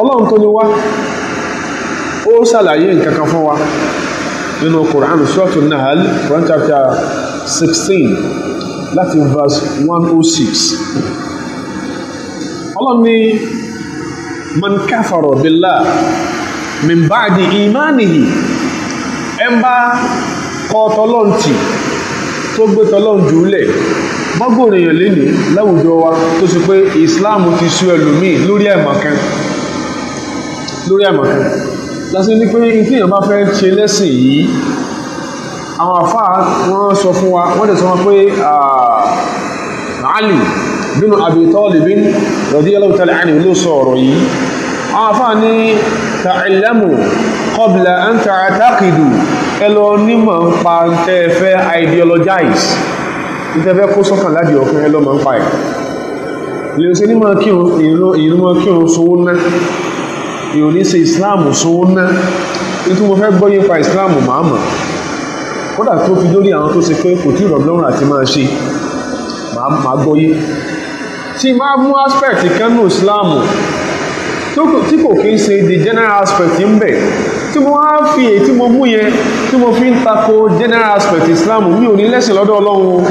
Ọlọ́run tó ní wá ó ṣàlàyé nǹkan kan fún wa nínú Quran Suratul Nahl Quran chapter 16 láti verse 106 Ọlọ́run ní man kafara billah min ba'di imanihi ẹmbá kọ tọ́lọ́ntì tó gbé tọ́lọ́ntì ulẹ̀ mọ́gbòrò èèyàn lè ní láwùjọ wa tó sì pé Islam ti sú ẹlòmíì lórí ẹ̀mọ̀kan lásì ní pé ìfihàn bá fẹ́ ṣe lẹ́sìn yìí àwọn àfáà wọ́n sọ fún wa wọ́n dẹ̀ sọ wọn pé Ali bin Abi Talib radiyallahu ta'ala anhu ló sọ ọ̀rọ̀ yìí àwọn àfáà ní ta'allamu qabla an ta'taqidu ẹlọ nímọ̀ ń pa tẹ́ẹ̀fẹ́ ideologize ìtẹ́fẹ́ kó sọ́kàn láti ọkùn ẹlọ mọ̀ ń pa ẹ̀ lè ṣe nímọ̀ kírun sówó náà ìrò ní ṣe ìsìláàmù sówó náà ní tí mo fẹ́ gbọ́yé pa ìsìláàmù máàmà kódà tó fi lórí àwọn tó ṣe pé kò tí ìrọ̀lọ́rùn àti máa ṣe máa gbọ́yé tí máa mú aspect kánú ìsìláàmù tí kò kí ń ṣe the general aspect ń bẹ̀ tí mo wá fi èyí tí mo mú yẹn tí mo fi ń tako general aspect ìsìláàmù mi ò ní lẹ́sìn lọ́dọ̀ Ọlọ́run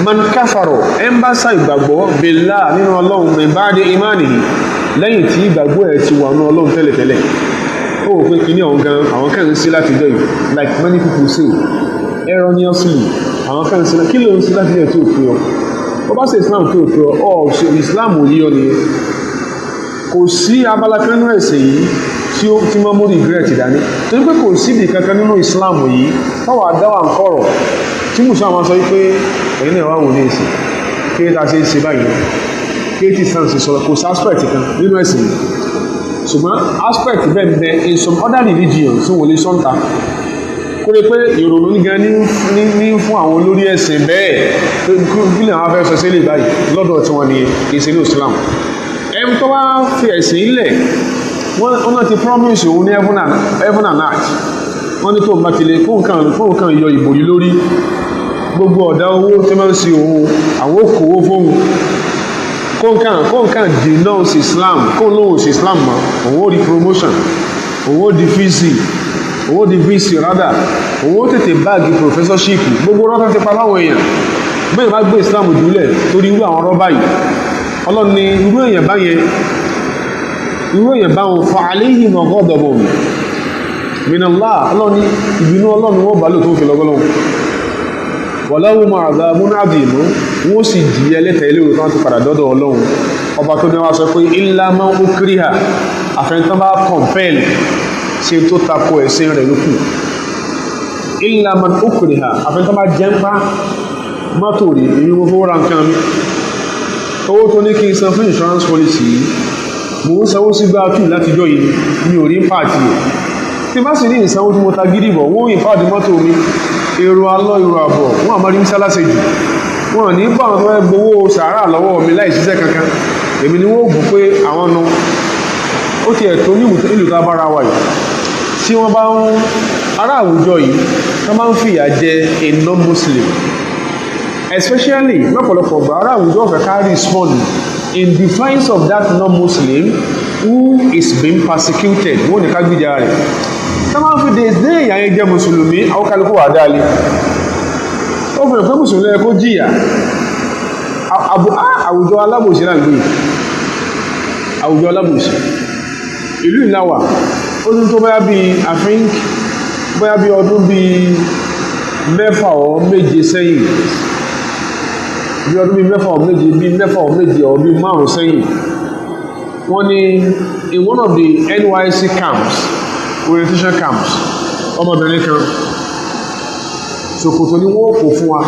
man káfàrọ̀ ẹmbásá ìgbàgbọ́ bèlá nínú Ọlọ́run mẹ́bàdé imanihi lẹ́yìn tí ìgbàgbọ́ ẹ̀ ti wà ní Ọlọ́run tẹ́lẹ̀tẹ́lẹ̀ ó wò pé kí ní àwọn gan àwọn kẹrin sí láti jọ yìí like many people say erroneously àwọn kẹrin sí kí ló ń sí láti jọ tí ò fi ọ ó bá ṣe Islam tí ò fi ọ ṣe Islam ò yí ọ nìyẹn kò sí abala kan nínú ẹ̀sìn yìí tí wọ́n mú regret dání torí pé kò síbi kankan nínú Islam yìí táwọn adáwà ń kọ̀rọ̀ tí musa máa sọ wípé ẹ̀yìn náà wà wò ní ìsìn kí ta ṣe ń ṣe báyìí kí tí sáà ṣe sọ̀rọ̀ kò sí aspect kan nínú ẹ̀sìn yìí ṣùgbọ́n aspect bẹ́ẹ̀ bẹ́ẹ̀ in some other religions tí wọ́n lè sọ́ǹta kó lè pé ìrònú gan ní fún àwọn olórí ẹ̀sìn bẹ́ẹ̀ kí lè wọ́n fẹ́ sọ sí ilé báyìí lọ́dọ̀ tí wọ́n ní ìsìn Islam ẹni tó bá fi ẹ̀sìn ilẹ̀ wọ́n náà ti promise òun ní heaven and earth wọ́n ní tó bá ti lè fún nǹkan yọ ìbòrí lórí gbogbo ọ̀dá owó tí máa ń ṣe òun àwọn òkòwò fóun kó nǹkan denounce Islam kó lóhùn sí Islam mọ́ òun ó di promotion òun ó di VC rádà òun ó tètè báàgì professorship gbogbo rọ́tà ti pa láwọn èèyàn bẹ́ẹ̀ bá gbé Islam jùlẹ̀ torí irú àwọn rọ́bà yìí Ọlọ́run ní irú èèyàn báwọn fa alayhim ghadabun minallah Ọlọ́run ní ìbínú Ọlọ́run wọ́n bá lò tó fi lọ́gọ́lọ́wọ́ walahum adhabun adhim wọ́n sì jí ẹlẹ́tẹ̀ ilé ìwòsàn ti padà dọ́dọ̀ Ọlọ́run ọba tó ní wá sọ pé illa man ukriha àfẹ́ntán bá compel ṣe tó tako ẹ̀sìn rẹ̀ lókù illa man ukriha àfẹ́ntán bá jẹ́ ń pa mọ́tò rí èmi mo fowó ra nǹkan mi owó tó ní kí n san fún insurance policy yìí mo ń sanwó sí gbáàtù látijọ́ yìí mi ò rí ń pàtì ẹ̀ tí bá sì ní ìsanwó tí mo ta gidi bọ̀ wọ́n yìn pàdé mọ́tò mi èrò alọ́ èrò àbọ̀ wọ́n àmọ́ rí ń sálásẹ̀ jù wọ́n ní bá àwọn tó fẹ́ gbowó sàárà lọ́wọ́ mi láì ṣiṣẹ́ kankan èmi ni wọ́n bù pé àwọn nu ó ti ẹ̀ tó ní ìlú tá bára wa yìí tí wọ́n bá ń ará àwùjọ yìí wọ́n máa ń fìyà jẹ a non-Muslim especially lọ́pọ̀lọpọ̀ ọgbà ará àwùjọ ọ̀fẹ́ ká respond in defense of that non-Muslim who is being persecuted wọ́n ní ká gbìjà rẹ̀ tí wọ́n máa ń fi dé ìyá yẹn jẹ́ mùsùlùmí àwọn kálukú wà dáálé ó fi hàn pé mùsùlùmí ẹ kó jìyà àwùjọ alábòsí náà gbé àwùjọ alábòsí ìlú ìnáwà ó tún tó bóyá bí I think bóyá bí ọdún bí 6 or 7 sẹ́yìn bí ọdún bí 6 or 7 or bí 5 sẹ́yìn wọ́n ní in one of the NYSC camps orientation camps ọmọbìnrin kan ṣòkòtò ni wọ́n kò fún wa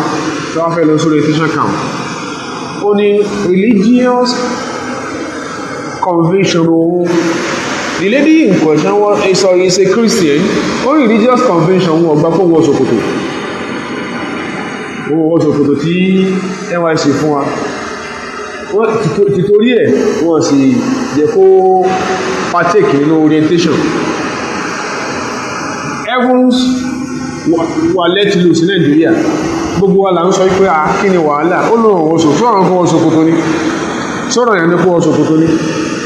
tí wọ́n fẹ́ lọ sí orientation camp ó ní religious conviction ohun the lady in question is a Christian ó religious conviction wọn ọgbà kó wọ ṣòkòtò tí NYSC fún wa wọ́n títorí ẹ̀ wọ́n sì jẹ́ kó partake nínú orientation heavens wà let loose ní Nàìjíríà gbogbo wa là ń sọ pé kí ni wàhálà ó lóun wọ́n ṣòkòtò ní sọ́rọ̀ yẹn ní kó wọ́n ṣòkòtò ní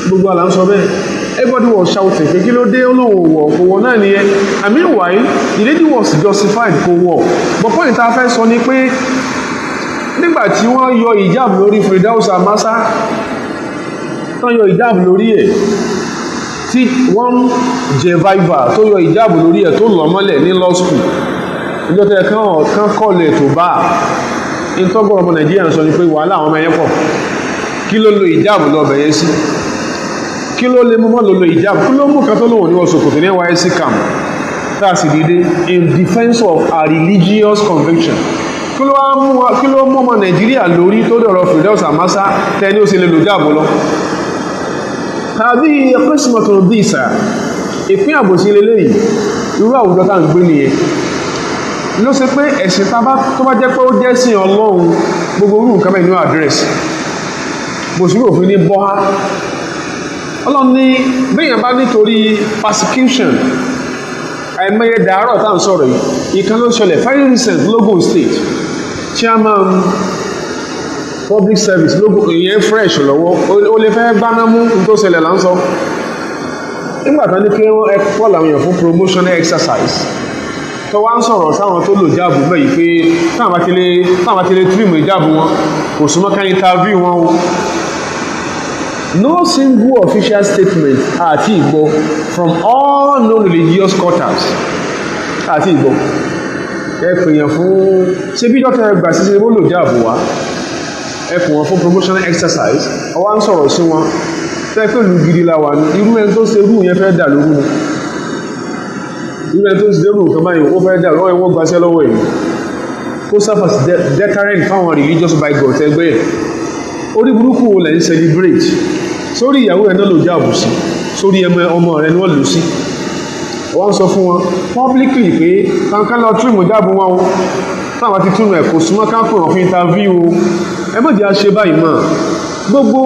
gbogbo wa là ń sọ bẹ́ẹ̀ everybody was shouting pé kí ló dé olóhùn wọ̀ náà nìyẹn I mean why the lady was justified kó wọ̀ but point tá a fẹ́ sọ ni pé nígbà tí wọ́n yọ ìjáàbù lórí Firdaus Amasa tán yọ ìjáàbù lórí ẹ̀ tí wọ́n jẹ viva tó yọ ìjáàbù lórí ẹ̀ tó lọ mọ́lẹ̀ ní law school ìjọ tẹ́ kán kọ́lẹ̀ tó bá ìtọ́gbọ̀n ọmọ Nàìjíríà sọ ni pé wàhálà àwọn ọmọ ẹ̀yẹ́ pọ̀ kí ló lo ìjáàbù lọ́bẹ̀ yẹn sí kí ló lè mọ́ lo ìjáàbù kí ló mú kan tó lòun ní ọ̀sọ̀ kò tó ní NYSC camp tá a sì dìde in defense of our religious conviction kí ló mú ọmọ Nàìjíríà lórí tó dọ̀rọ̀ Firdaus Amasa tẹ́ni ó sì lè lò jáàbù lọ tàbí qismatun disa ìpín àbòsí lélẹ́yìí irú àwùjọ tá à ń gbé nìyẹn ló ṣe pé ẹ̀sìn tó bá jẹ́ pé ó jẹ́ sìn Ọlọ́run gbogbo orú nǹkan bẹ́ẹ̀ ní àdírẹ́sì mùsùlùmí òfin ní bọ́há Ọlọ́run ní bẹ́yàn bá nítorí persecution àìmọye dàárọ̀ tá à ń sọ̀rọ̀ yìí ìkan ló ṣẹlẹ̀ very recent Logun State chairman public service Logun ìyẹn fresh lọ́wọ́ ó lè fẹ́ gbaná mú tó ṣẹlẹ̀ là ń sọ nígbà tán ní kí wọ́n kọ́ làwọn èèyàn fún promotional exercise tó wá ń sọ̀rọ̀ sáwọn tó lò jáàbù bẹ́ẹ̀ yìí pé táwọn bá ti lè trim ìjáàbù wọn kò súnmọ́ ká interview wọn o no single official statement àti ìgbọ́ from all non-religious quarters àti ìgbọ́ ẹ pèèyàn fún ṣé bí dọ́kítà ẹgbà ṣíṣe ó lò jáàbù wá ẹ pè wọ́n fún promotional exercise ọwá ń sọ̀rọ̀ sí wọn tẹ́ pẹ̀lú gidi la wà ní irú ẹni tó ṣe irú yẹn fẹ́ dà lóru ni irú ẹni tó ṣe irú nǹkan báyìí ó fẹ́ dà lọ́wọ́ ẹ̀wọ́n gbaṣẹ́ lọ́wọ́ èyí kó sáfà sí deterrent fáwọn religious bigot ẹgbẹ́ ẹ̀ orí burúkú lẹ̀ ń celebrate sórí ìyàwó ẹ̀ náà ló jáàbù sí sórí ọmọ rẹ̀ ni wọ́n lò sí wọ́n sọ fún wọn publicly pé kankan lọ tírìmù jáàbù wọn o táwọn ti tún ẹ̀ kò súnmọ́ ká pè wọ́n fún interview o ẹ má jẹ́ àṣẹ báyìí mọ́ gbogbo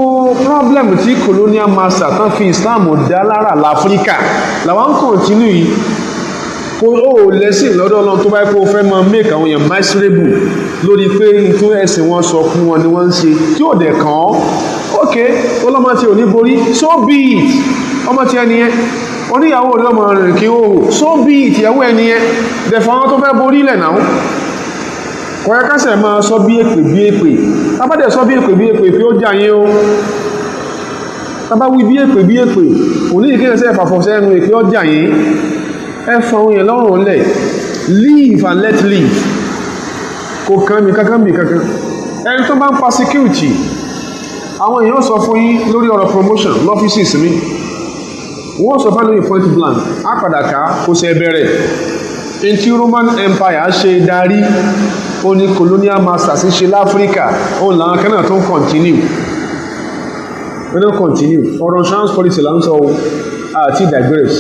problem tí colonial master tán fi Islam dá lára láfíríkà làwọn ń continue yìí kó o lẹ́sìn lọ́dọ̀ Ọlọ́run tó bá yẹ kó o fẹ́ máa make àwọn èèyàn miserable lórí pé tó ẹ̀sìn wọn sọ fún wọn ni wọ́n ń ṣe tí ò dẹ̀ kàn án ok ọlọ́mọ tí ò ní borí so be it ọmọ tí ẹni yẹn oníyàwó rẹ̀ ọmọ rẹ̀ kí ó so be it ìyàwó ẹni yẹn dẹ̀fọ́ àwọn tó fẹ́ borí lẹ̀ náà kọ̀yẹ́ kásẹ̀ máa sọ bí èpè tábàdẹ̀ sọ bí èpè pé ó jà yín o tábà wí bí èpè òní ìkéyẹsẹ̀ ìfàfọ̀sẹ́ ẹnu èpè ó jà yín ẹ fọ àwọn èèyàn lọ́rùn lẹ̀ live and let live kò kàn mí kankan ẹni tó bá ń persecute àwọn èèyàn sọ fún yín lórí ọ̀rọ̀ promotion lọ́fíìsì mi wọ́n sọ fún lórí point blank á padà ká kó ṣe bẹ̀rẹ̀ ntí Roman Empire ṣe darí ó ní colonial masters ṣe láfíríkà ó làwọn kan náà tó ń continue ọ̀rọ̀ trans policy là ń sọ àti digress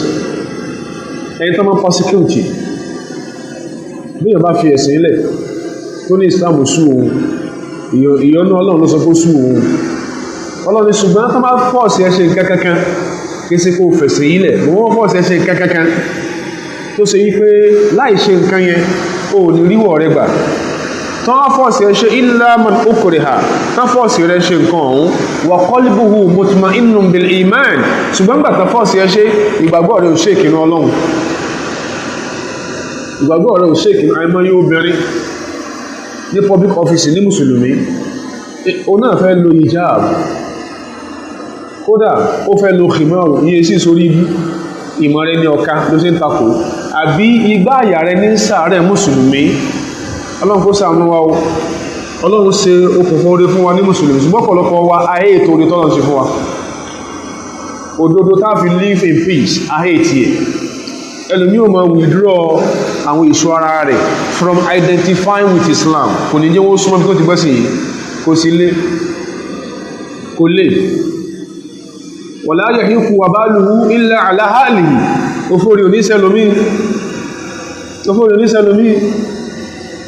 ẹni tó máa prosecute bí yóò bá fi ẹ̀sìn ilẹ̀ tó ní Islam sú òun ìyọ́nú Ọlọ́run ló sọ pé sú òun Ọlọ́run ní ṣùgbọ́n tó máa fọ́ọ̀sì ẹ ṣe nǹkan kankan kí sí kó fẹ̀sìn ilẹ̀ mọ́ wọ́n fọ́ọ̀sì ẹ ṣe nǹkan kankan tó ṣe wípé láì ṣe nǹkan yẹn ó ní ríwọ̀ rẹ gbà tán fọ́ọ̀sì ẹ ṣe illa man ukriha tán fọ́ọ̀sì rẹ ṣe nǹkan ọ̀hún wa qalbuhu mutma'innun bil iman ṣùgbọ́n gbà tán fọ́ọ̀sì ẹ ṣe ìgbàgbọ́ rẹ ò ṣe ìkìnnà Ọlọ́run ìgbàgbọ́ rẹ ò ṣe ìkìnnà àìmọye obìnrin ní public office ní mùsùlùmí ó náà fẹ́ lo hijab kódà ó fẹ́ lo khimar iye sí sórí ìmọ̀ rẹ ní ọ̀ka ló ṣe ń takò àbí igbá àyà rẹ ní sàárẹ̀ mùsùlùmí Ọlọ́run kó ṣàánú wa o Ọlọ́run ṣe okùnfún oore fún wa ní mùsùlùmí ṣùgbọ́n ọ̀pọ̀lọpọ̀ wa ayé ètò orí tọ́lọ̀ ṣe fún wa òdodo tá fi live in peace ayé ètì ẹ̀ ẹlòmí ò máa withdraw àwọn ìṣọ́ ara rẹ̀ from identifying with Islam kò ní jẹ́ wọ́n súnmọ́ bí tó ti gbẹ́sìn yìí kò lè wala yahiqu wabaluhu illa ala halihi òfòrí oníṣẹ́lómí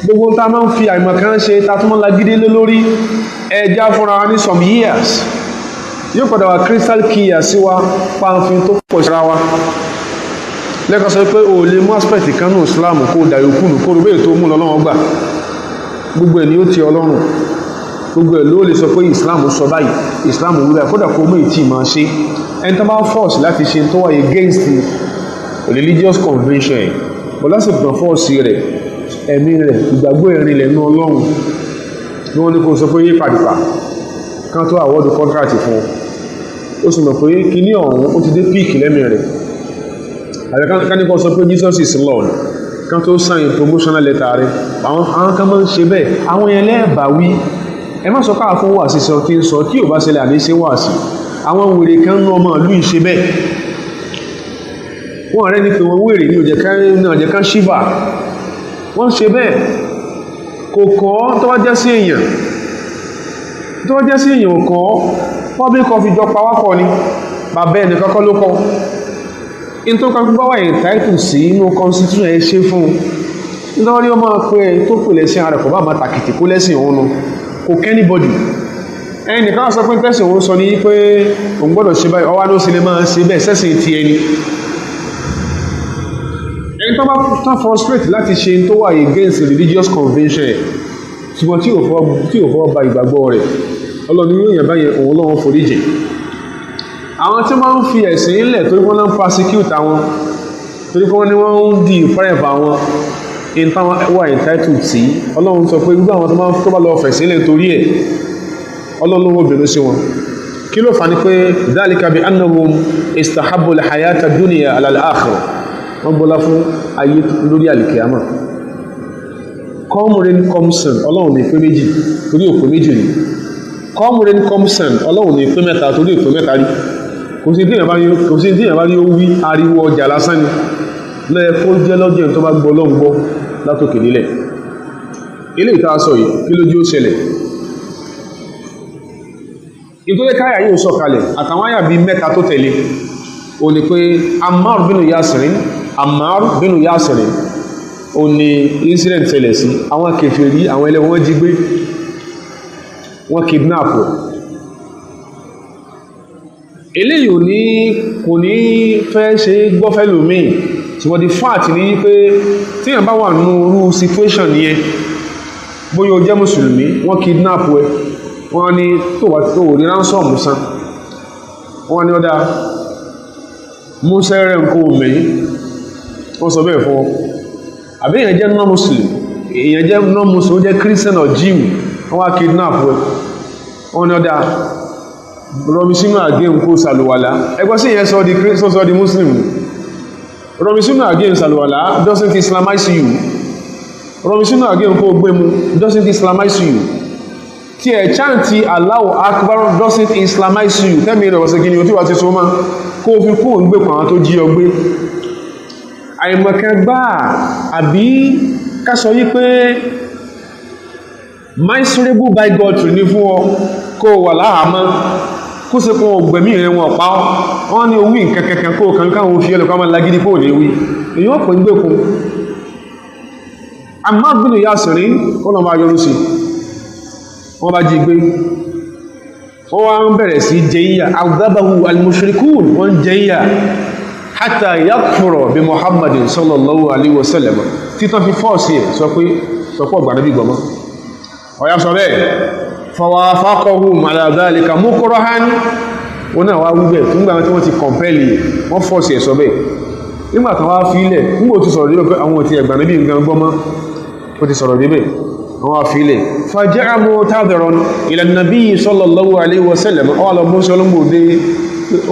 gbogbo ta máa ń fi àìmọ̀kan ṣe ta tún mọ́ lagídé lé lórí ẹja fúnra ní some years yóò padà wà crystal clear sí wa pàǹfin tó pọ̀ síra wa lẹ́kọ̀ọ́ sọ pé o lè mú aspect kan ní Islam kó dàyókùnù kó rúbẹ̀ tó mú lọ́lọ́wọ́ gbà gbogbo ẹ̀ ni ó ti Ọlọ́run gbogbo ẹ̀ ló lè sọ pé Islam sọ báyìí Islam wúlẹ̀ kódà kó mú ìtì máa ṣe ẹni tó bá force láti ṣe tó wà against the religious convention bọ́ lásìkò tán force rẹ̀ ẹ̀mí rẹ̀ ìgbàgbọ́ ẹ̀rin lẹ̀ ní Ọlọ́run ní wọ́n ní kó sọ pé yí pàdìpà kan tó àwọ́dù contract fún ó sì mọ̀ pé kíní ọ̀hún ó ti dé peak lẹ́mí rẹ̀ àbẹ̀kánikọ́ sọ pé Jesus is Lord kan tó sign promotional letter rẹ̀ àwọn kan máa ń ṣe bẹ́ẹ̀ àwọn yẹn lẹ́ẹ̀bà wí ẹ má sọ káà fún wà sí sọ tí ń sọ tí ò bá ṣẹlẹ̀ àdé ṣe wà sí àwọn wèrè kan ní ọmọ ìlú ìṣe bẹ́ẹ̀ wọ́n rẹ̀ ní pé wọ́n wèrè ní òjẹ̀ kan ṣífà wọ́n ṣe bẹ́ẹ̀ kò kọ́ tó wá jẹ́ sí èèyàn kọ́ public of ìjọ pàwápọ̀ ni bàbá ẹni kọ́kọ́ ló kọ́ in tó kọ́ gbọ́wà entitled sí inú constitution ẹ ṣe fún nítorí ọmọ pé tó pè lẹ́sìn ara kò bá máa tàkìtì kó lẹ́sìn òun nu kò kẹ́nìbọ̀dì ẹni kan sọ pé tẹ́sìn òun sọ ní pé òun gbọ́dọ̀ ṣe báyìí ọwá ló sì lè máa ṣe bẹ́ẹ̀ sẹ́sìn ti ẹni tó bá tán frustrate láti ṣe tó wà against religious convention ṣùgbọ́n tí ò fọ́ ba ìgbàgbọ́ rẹ̀ Ọlọ́run yóò yàn báyẹn òun lọ́wọ́ foríjì àwọn tí wọ́n ń fi ẹ̀sìn ilẹ̀ torí wọ́n náà ń persecute àwọn torí wọ́n ní wọ́n ń di forever àwọn in táwọn wà entitled sí Ọlọ́run sọ pé gbogbo àwọn tó bá lọ fẹ̀sìn ilẹ̀ torí ẹ̀ Ọlọ́run ló bínú sí wọn kí ló fà ní pé dhalika bi annahum istahabbu al-hayata ad-dunya ala al-akhirah wọ́n gbọ́lá fún ayé lórí àlìkìyàmà kọ́mùrín kọmsàn Ọlọ́run ní pé méjì torí òpó méjì rí kọ́mùrín kọmsàn Ọlọ́run ní pé mẹ́ta torí òpó mẹ́ta rí kò sí díyàn bá rí ó wí ariwo ọjà lásán ni lẹ́yẹ kó jẹ́ lọ́jọ́ tó bá gbọ́ Ọlọ́run gbọ́ látòkè nílẹ̀ ilé ìta sọ yìí kí lójú ó ṣẹlẹ̀ ìtòlẹ́ káyà yóò sọ kalẹ̀ àtàwọn àyà bíi mẹ́ta tó tẹ̀lé ó ní pé Ammar bínú Yasirin ó ní incident tẹ̀lẹ̀ sí àwọn kèfèrí àwọn ẹlẹ́wọ̀n wọ́n jí gbé wọ́n kidnap eléyìí kò ní fẹ́ ṣe gbọ́fẹ́ lómi ṣùgbọ́n the fact ní pé tí yàn bá wà nínú irú situation yẹn bóyá o jẹ́ mùsùlùmí wọ́n kidnap ẹ wọ́n ní tó rí ransom san wọ́n ní ọ̀dá músẹ́rẹ̀ nǹkan òmè wọ́n sọ bẹ́ẹ̀ fún àbí èyàn jẹ́ non-muslim ó jẹ́ Christian or Jew wọ́n wá kidnap ẹ wọ́n ní ọ̀dá rọmi sínú àgé nǹkó sàlùwàlá ẹgbẹ́ sí ìyẹn sọ di Muslim rọmi sínú àgé sàlùwàlá doesn't Islamize you rọmi sínú àgé nǹkó gbému doesn't Islamize you tí ẹ̀ chántì Allahu Akbar doesn't Islamize you tẹ́mi rẹ̀ wọ́sẹ̀ gini tí wà ti so máa kó fi kó ń gbé pàwọn tó jí ọgbé àìmọ̀kan gbá àbí ká sọ yí pé miserable bigotry ní fún ọ kó wà láhàámọ́ kó ṣe kún ọgbẹ̀mí rẹ̀ wọn pa wọ́n ní owó nǹkan kankan kó kankan wọn fi ẹlẹ́kọ́ máa lágídí kó ní wí èyí wọ́n pè ń gbékun Ammar bin Yasir ọ̀nà máa yọrù sí wọ́n bá jí gbé wọ́n wá ń bẹ̀rẹ̀ sí jẹ́yà àgbàbàwù al-mushrikun wọ́n jẹ́yà hatta yakfura bi Muhammadin sallallahu alaihi wasallam títọ́ fi fọ́ọ̀sì ẹ̀ sọ pé sọpọ̀ gbàdébí gbọmọ́ ọ̀yá sọ bẹ́ẹ̀ fawafaqahum ala dhalika mukrahan wọn náà wá wíbẹ̀ fún gbà tí wọ́n ti kọ̀mpẹ́lì wọ́n fọ́ọ̀sì ẹ̀ sọ bẹ́ẹ̀ nígbà tán wá fílẹ̀ nígbà tí sọ̀rọ̀ débẹ̀ pé àwọn ti ẹ̀gbàdébí nǹkan gbọmọ́ ó ti sọ̀rọ̀ débẹ̀ wọ́n wá fílẹ̀ faja'a mu'tadhiran ila an-nabi sallallahu alaihi wasallam ọlọ́ bó ṣe ọlọ́gbòdé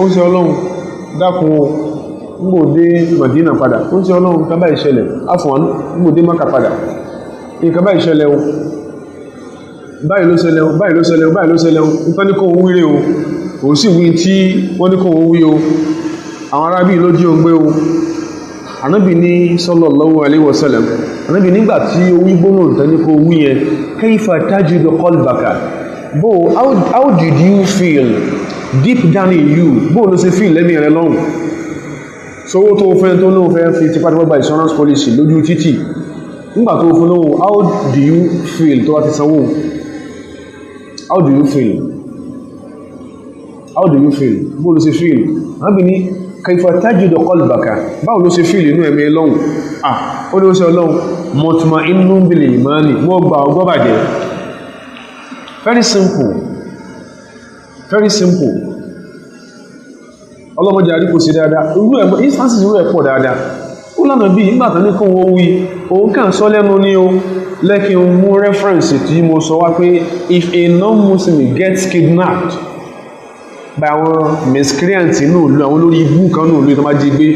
ó ṣe ọlọ́run dákun gbòdé Madina padà ó ṣe ọlọ́run kábà ìṣẹ̀lẹ̀ afọ̀n gbòdé Mákà padà ìkàbà ìṣẹ̀lẹ̀ o báyìí ló ṣẹlẹ̀ o báyìí ló ṣẹlẹ̀ o báyìí ló ṣẹlẹ̀ o nǹkan ní kò wíre o kò sí wí tí wọ́n ní kò wí o àwọn arábí ló jí o gbé o Ànábì ní sallallahu alaihi wasallam Ànábì nígbà tí o wí gbónà tán ní kò wí yẹn kayfa tajidu qalbaka how did you feel deep down in you bó ló ṣe feel lẹ́mí rẹ lọ́hùn sówó tó fẹ́ tó lóun fẹ́ fi tipátipá insurance policy lójú títì nígbà tó fún lóhun how do you feel tó wá ti sanwó how do you feel bó ló ṣe feel Ànábì ní kayfa tajidu qalbaka báwo ló ṣe feel inú ẹ̀mí lọ́hùn ó ní ó ṣe ọlọ́hun mutma'innun bil imani wọ́n gba ọgọ́bàjẹ́ very simple ọlọ́mọdé àríkò sí dáadáa instances irú ẹ̀ pọ̀ dáadáa ó lánàá bí ìgbàtà ní kún owó wí òun kàn sọ lẹ́nu ní o lẹ́kí n mú reference tí mo sọ wá pé if a non-Muslim gets kidnapped by àwọn miscreants inú ìlú àwọn olórí ibú kan ní ìlú tó má jí gbé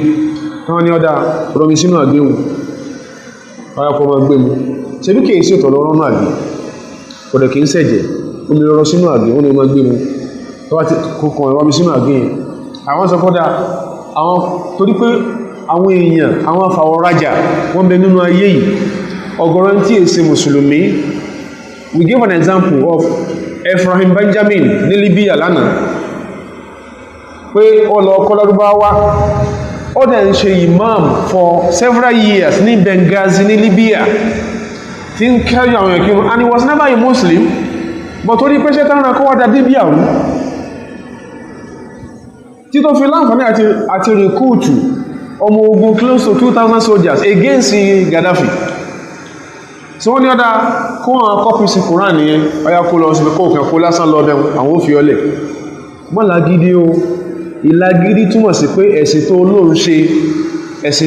tán ní ọ̀dá rọmi sínú àgbéhùn ọ̀yàpọ̀ ma gbé mu ṣe bí kìí sí ọ̀tọ̀ lọ́rọ̀ náà àgbé kọ̀dẹ̀ kìí sẹ̀jẹ̀ omi rọrọ sínú àgbé wọn ni ma gbé mu tó wá ti kọkàn rọmi sínú àgbé yẹn àwọn sọ kọ́dá àwọn torí pé àwọn èèyàn àwọn afàwọ̀rajà wọ́n bẹ nínú ayé yìí ọ̀gọ̀rọ̀ tí è ṣe mùsùlùmí we give an example of Ephraim Benjamin ní Libya lánàá pé ó lọ kọ́ Lárúbáwá ó dẹ̀ ń ṣe imam for several years ní Benghazi ní Libya tí ń kẹ́rì àwọn ẹ̀kírun and he was never a Muslim but torí pé ṣe tán kó wádà Libya rú tí tó fi láǹfààní àti rìkúùtù ọmọ ogun close to 2,000 soldiers against Gaddafi tí wọ́n ní ọ̀dá kó wọn kọ́pì sí Quran nìyẹn ọya kó lọ sí pé kóòkàn kó lásán lọ bẹ̀rún àwọn òfin ọlẹ̀ mọ́ lágídí o ìlágídí túmọ̀ sí pé ẹ̀sìn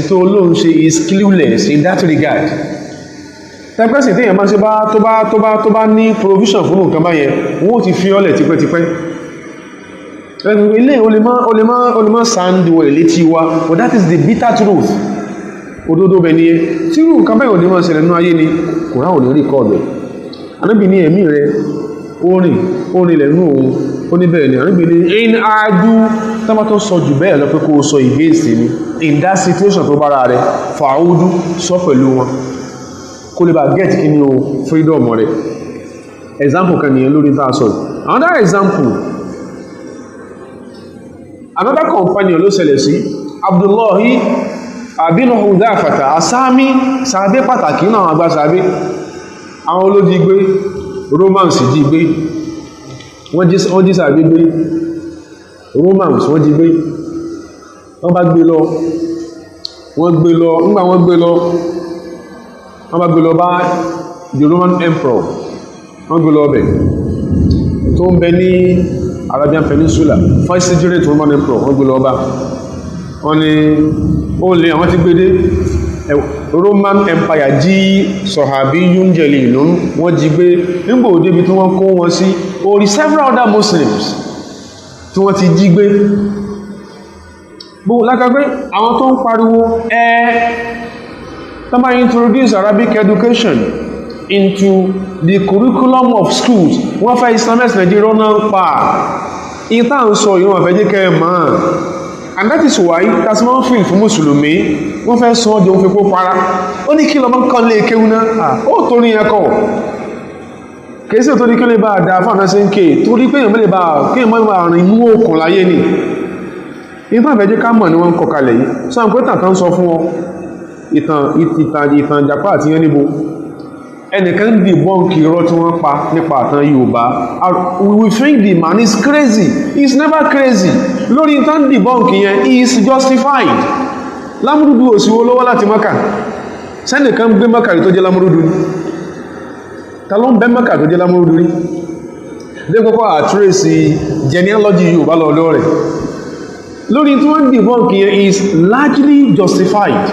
tó olóhun ṣe is clueless in that regard tẹ́pẹ́sì tí èyàn bá ṣe tó bá ní provision fún nǹkan báyẹn wọ́n ti fi ọlẹ̀ tipẹ́tipẹ́ ilé olèmọ́ sandwell létí wa but that is the bitter truth òdodo bẹ̀ ní ẹ tí irú nǹkan báyìí olèmọ́ ṣẹlẹ̀ nínú ayé ni Kùránì ò ní rí kọ́ọ̀dọ̀ Ànábì ní ẹ̀mí rẹ̀ orin lẹ̀ nínú òun ó ní bẹ́ẹ̀ ni Ànábì ní in adu tọ́mọ́ tó sọ jù bẹ́ẹ̀ lọ pé kó sọ ìgbésí ni in that situation tó bára rẹ̀ fàáúdú sọ pẹ̀lú wọn kó lè bá get kí ni o freedom rẹ̀ example kan nìyẹn lórí tá a sọ another example another companion ló ṣẹlẹ̀ sí Abdullahi abinu Hudhafata asámi sàbẹ́ pàtàkì náà àgbà sàbẹ́ àwọn olójí gbé Romans jí gbé wọ́n jí sàbẹ́ gbé Romans wọ́n jí gbé wọ́n bá gbé lọ nígbà wọ́n gbé lọ bá the Roman Emperor wọ́n gbé lọ bẹ̀ tó ń bẹ ní Arabian Peninsula first century to Roman Emperor wọ́n gbé lọ bá wọ́n ní ó lè àwọn ti gbé dé Roman Empire jí sọ̀hábí yúnjẹ̀lì ìlú wọ́n jí gbé nígbò débi tí wọ́n kó wọn sí orí several other Muslims tí wọ́n ti jí gbé gbogbo lákàgbé àwọn tó ń pariwo tó máa introduce Arabic education into the curriculum of schools wọ́n fẹ́ Islamic Nigeria náà pa ìta ń sọ ìwọ̀n àfẹ́ jẹ́ kẹ́ máa and that is why tasman feel fún mùsùlùmí wọ́n fẹ́ sọ ọdún fipó para ó ní kí lọ mọ́ kan lè kéwú náà ó torí ẹkọ̀ kèsì tó ní kí lè bá dá fáwọn ṣe ń ké torí pé èèyàn lè bá kí èèyàn máa rìn mú òkun láyé ni ìtàn àfẹ́jẹ́ ká mọ̀ ni wọ́n ń kọ kalẹ̀ yìí sọ pé tàtà ń sọ fún ọ ìtàn ìjàpá àti yẹn níbo ẹnìkan ń debunk irọ́ tí wọ́n pa nípa àtàn Yorùbá. We think the man is crazy. He is never crazy. Lórí ìtàn debunk yẹn he is justified. Lámúrúdú òsìwò lọ́wọ́ láti Mákà sẹ́nìkan gbé Mákà rí tó jẹ́ Lámúrúdú ní ta ló ń bẹ́ Mákà tó jẹ́ Lámúrúdú rí dé kọ́kọ́ àtúrẹ́sì genealogy Yorùbá lọ́dọ̀ rẹ̀. Lórí tí wọ́n debunk yẹn is largely justified.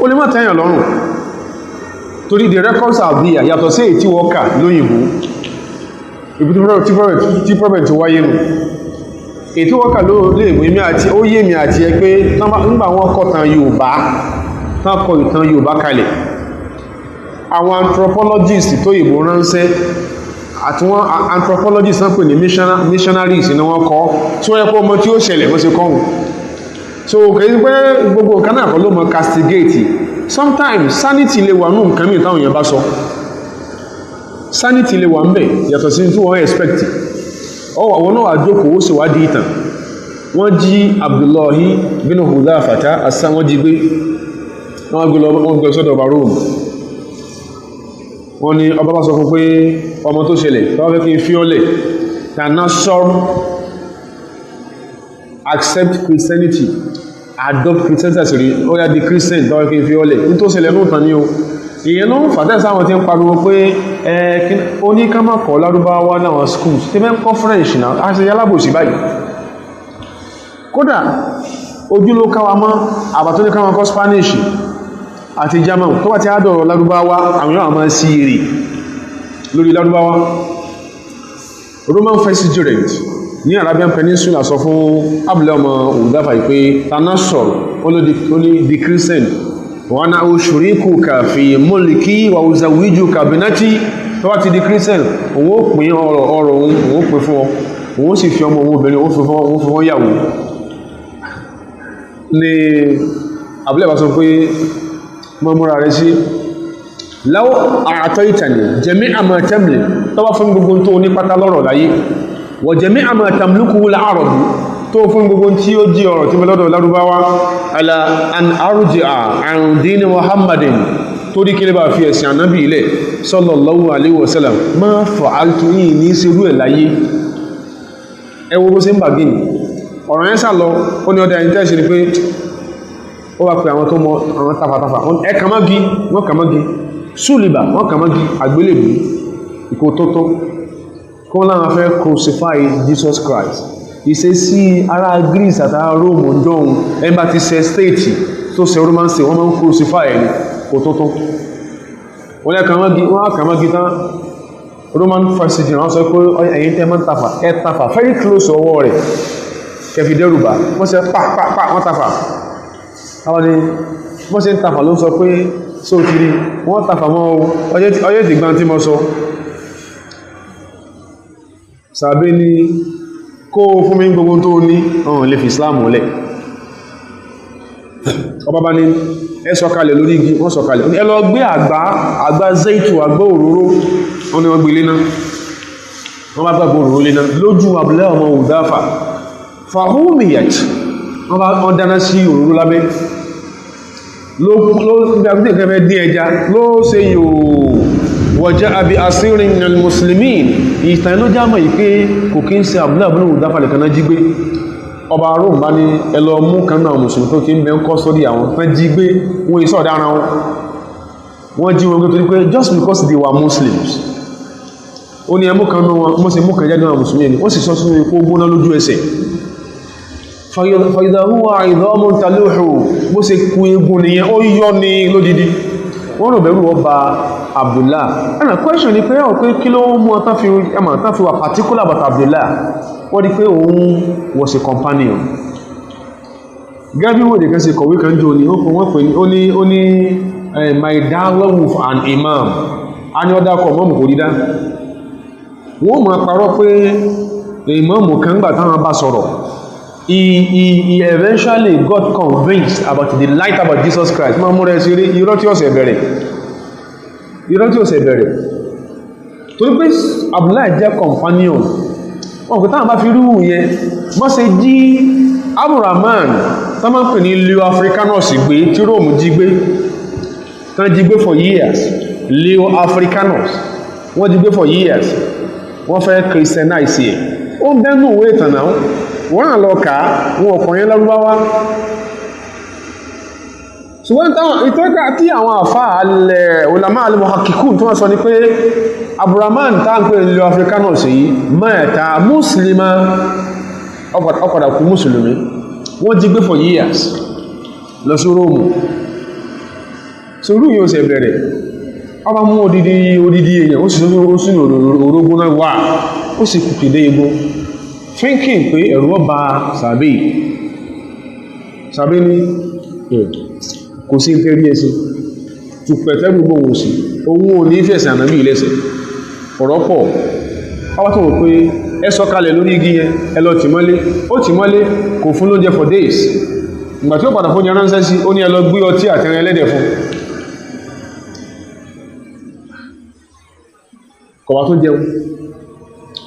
Ó lè má tẹ́yàn lọ́rùn torí the records are there yàtọ̀ sí èyí tí wọ́n kà lóyìnbó ibi tí problem ti wáyé nù. Èyí tí wọ́n kà lóyìnbó ó yé mi àti ẹ pé nígbà wọ́n kọ ìtàn Yorùbá kalẹ̀ àwọn anthropologists tó yìnbó ránṣẹ́ àti wọ́n anthropologists náà pè ní missionaries ni wọ́n kọ́ tí wọ́n yẹ kó ọmọ tí ó ṣẹlẹ̀ bó ṣe kọ́hùn. So kìí pé gbogbo nǹkan náà kọ́ ló mọ castigate. Sometimes sanity lè wà ní nǹkan mìíràn táwọn èèyàn bá sọ, sanity lè wà ń bẹ̀ yàtọ̀ sí tí wọ́n expect. Àwọn náà àjókòó ó sì wádìí ìtàn. Wọ́n jí Abdullahi bin Hudhafata asá wọ́n jí gbé wọ́n gbé sọ́dọ̀ ọba Rome. Wọ́n ní ọba bá sọ fún pé ọmọ tó ṣẹlẹ̀ tó wá fẹ́ kí n fi ọ́lẹ̀ tanasor accept Christianity adopt Christianity ó yá di Christian tó wá fẹ́ kí n fi ọ́lẹ̀ ní tó ṣẹlẹ̀ ní òtàn ní o. Ìyẹn ló ń fàtẹ́ sáwọn tí ń pariwo pé oníkámàkọ̀ lárúbáwá náwọn schools tí mẹ́ ń kọ́ French náà a ṣe yalábòsí báyìí. Kódà ojúló káwa mọ́ àbàtó ní káwọn kọ́ Spanish àti German tó wà tí a dọ̀rọ̀ lárúbáwá àwọn yóò máa sí èrè lórí lárúbáwá. Roman vicegerent ní Arabian Peninsula sọ fún abúlé ọmọ Hudhafa pé tanasor ó ní di Christian wọn náà ṣùríkù kàfí mọ́lìkí wà òzàwíjù kàbínátì tó wá ti di Christian òun ó pín ọrọ̀ òun ó pín fún ọ òun ó sì fi ọmọ òun obìnrin ó fi wọ́n yàwó. Ní abúlé bá sọ pé mọ́múra rẹ̀ sí láwọ́ àtọ́ ìtàní jẹ́mí àmà tẹ́mìlì tó wá fún gbogbo tó ní pátá lọ́rọ̀ láyé wọ jẹ́mí àmà tàmlùkù láàrọ̀bù tó fún gbogbo tí ó jí ọ̀rọ̀ tí mẹ́lọ́dọ̀ lárúbáwá ala an arji'a an dini Muhammadin tó rí kílé bá fi ẹ̀sìn ànábì ilẹ̀ sallallahu alaihi wasallam ma fa'altu yìí ní sírú ẹ̀ láyé. Ẹwọ bó ṣe ń bà gíní ọ̀rọ̀ yẹn sà lọ ó ní ọdẹ ẹni tẹ́ṣì ni pé ó wá pé àwọn tó mọ àwọn tafàtafà ẹ kàmági wọ́n kàmági súlìbà wọ́n kàmági àgbélébù ìkò tótó kó láwọn fẹ́ crucify Jesus Christ. Ìṣe sí ará Greece àtàrà Rome jọun ẹgbà ti ṣe state tó ṣe Roman state wọ́n máa ń crucify ẹni kò tótó wọ́n lẹ́ kàmági tán Roman president wọ́n sọ pé ẹ̀yin tẹ́ máa ń tafà ẹ tafà very close ọwọ́ rẹ̀ kẹfì dẹ́rùbà wọ́n ṣe pàpàpà wọ́n tafà àwọn ni wọ́n ṣe ń tafà ló sọ pé sóòtìrí wọ́n tafà mọ́ ọjọ́ ti gbá tí mọ́ sọ sàbẹ́ ni kó fún mi gbogbo tó ní ọ̀hún lè fi Islam lẹ̀. Ọba bá ní ẹ sọ̀kalẹ̀ lórí igi wọ́n sọ̀kalẹ̀ ẹ lọ gbé àgbá zaitu àgbá òróró wọ́n ni wọ́n gbé léná wọ́n bá gbàgbọ́ òróró léná lójú abúlé ọmọ Hudhafa fahumiyat wọ́n dáná sí òróró lábẹ́ ló gbàgbé kẹfẹ́ dín ẹja ló ṣe yóò wọ̀já àbí asírin minal muslimin ìtàn ló jámọ̀ yìí pé kò kí ń ṣe abúlé Hudhafa lè kaná jí gbé. Ọba Rome bá ní ẹlọ mú kan náà mùsùlùmí tó kí ń bẹ ń kọ́ sórí àwọn fẹ́ jí gbé wọ́n ìsọ̀ dára wọ́n jí wọn torí pé just because they were Muslims ó ní ẹmú kan náà wọ́n sì mú kan jáde náà mùsùlùmí ni ó sì sọ sínú ikú gbóná lójú ẹsẹ̀ fàyídàhúwà ìdọ́mù tàlúhù bó ṣe kú egun nìyẹn ó yọ́ ní lódìdí wọ́n rò bẹ̀rù ọba Abdullah. ẹnà question ni pé ọ̀ pé kí ló mú ọtán fi wà particular about Abdullah wọ́n di pé òun was a companion. Gẹ́bí wòdè kan ṣe kọ̀wé kan jò ní wọ́n pè ní my dialogue with an imam a ní ọdá kọ̀ mọ́mù kò dídá wọ́n mọ̀ parọ́ pé imam kan gbà táwọn bá sọ̀rọ̀ he eventually got convinced about the light about Jesus Christ. Ma mú rẹ̀ sí irọ́ tí ó ṣe bẹ̀rẹ̀ torí pé Abdullahi jẹ́ companion wọn kò táwọn bá fi rú yẹn wọ́n ṣe jí Abdurrahman tó máa ń pè ní Leo Africanus gbé tí Rome jí gbé tán jí gbé for years Leo Africanus wọ́n jí gbé for years wọ́n fẹ́ Christianize ẹ̀ ó ń bẹ́nu òwe ìtàn náà wọ́n ràn lọ kà á wọn ọ̀pọ̀ yẹn lárúbáwá ṣùgbọ́n ìtọ́ka tí àwọn àfá alẹ́ ulama al-muhakkikun tó wọ́n sọ ní pé Abdurrahman táǹkì Leo Africanus yìí mẹ́ta Muslima ọkọ̀dà kú Mùsùlùmí wọ́n jí gbé for years lọ sí Róòmù sórú yóò ṣe bẹ̀rẹ̀ ọba mú odidi èèyàn ó sì sínú orógún náà wà ó sì kù kìdé igbó thinking pé ẹ̀rù ọba sàbí ní kò sí ń tẹ́rí ẹsẹ̀ tùpẹ̀tẹ́ gbogbo òun sí ohun ò ní fẹ̀sẹ̀ ànábì ilẹ̀sẹ̀ ọ̀rọ̀ pọ̀ ọwá tó wò pé ẹ sọ kalẹ̀ lórí igi yẹn ẹ lọ tìmọ́lé ó tìmọ́lé kò fún lóúnjẹ for days ìgbà tí ó padà fún ránṣẹ́ sí ó ní ẹ lọ gbé ọtí àtẹrin ẹlẹ́dẹ̀ fún kọ̀wá tó jẹun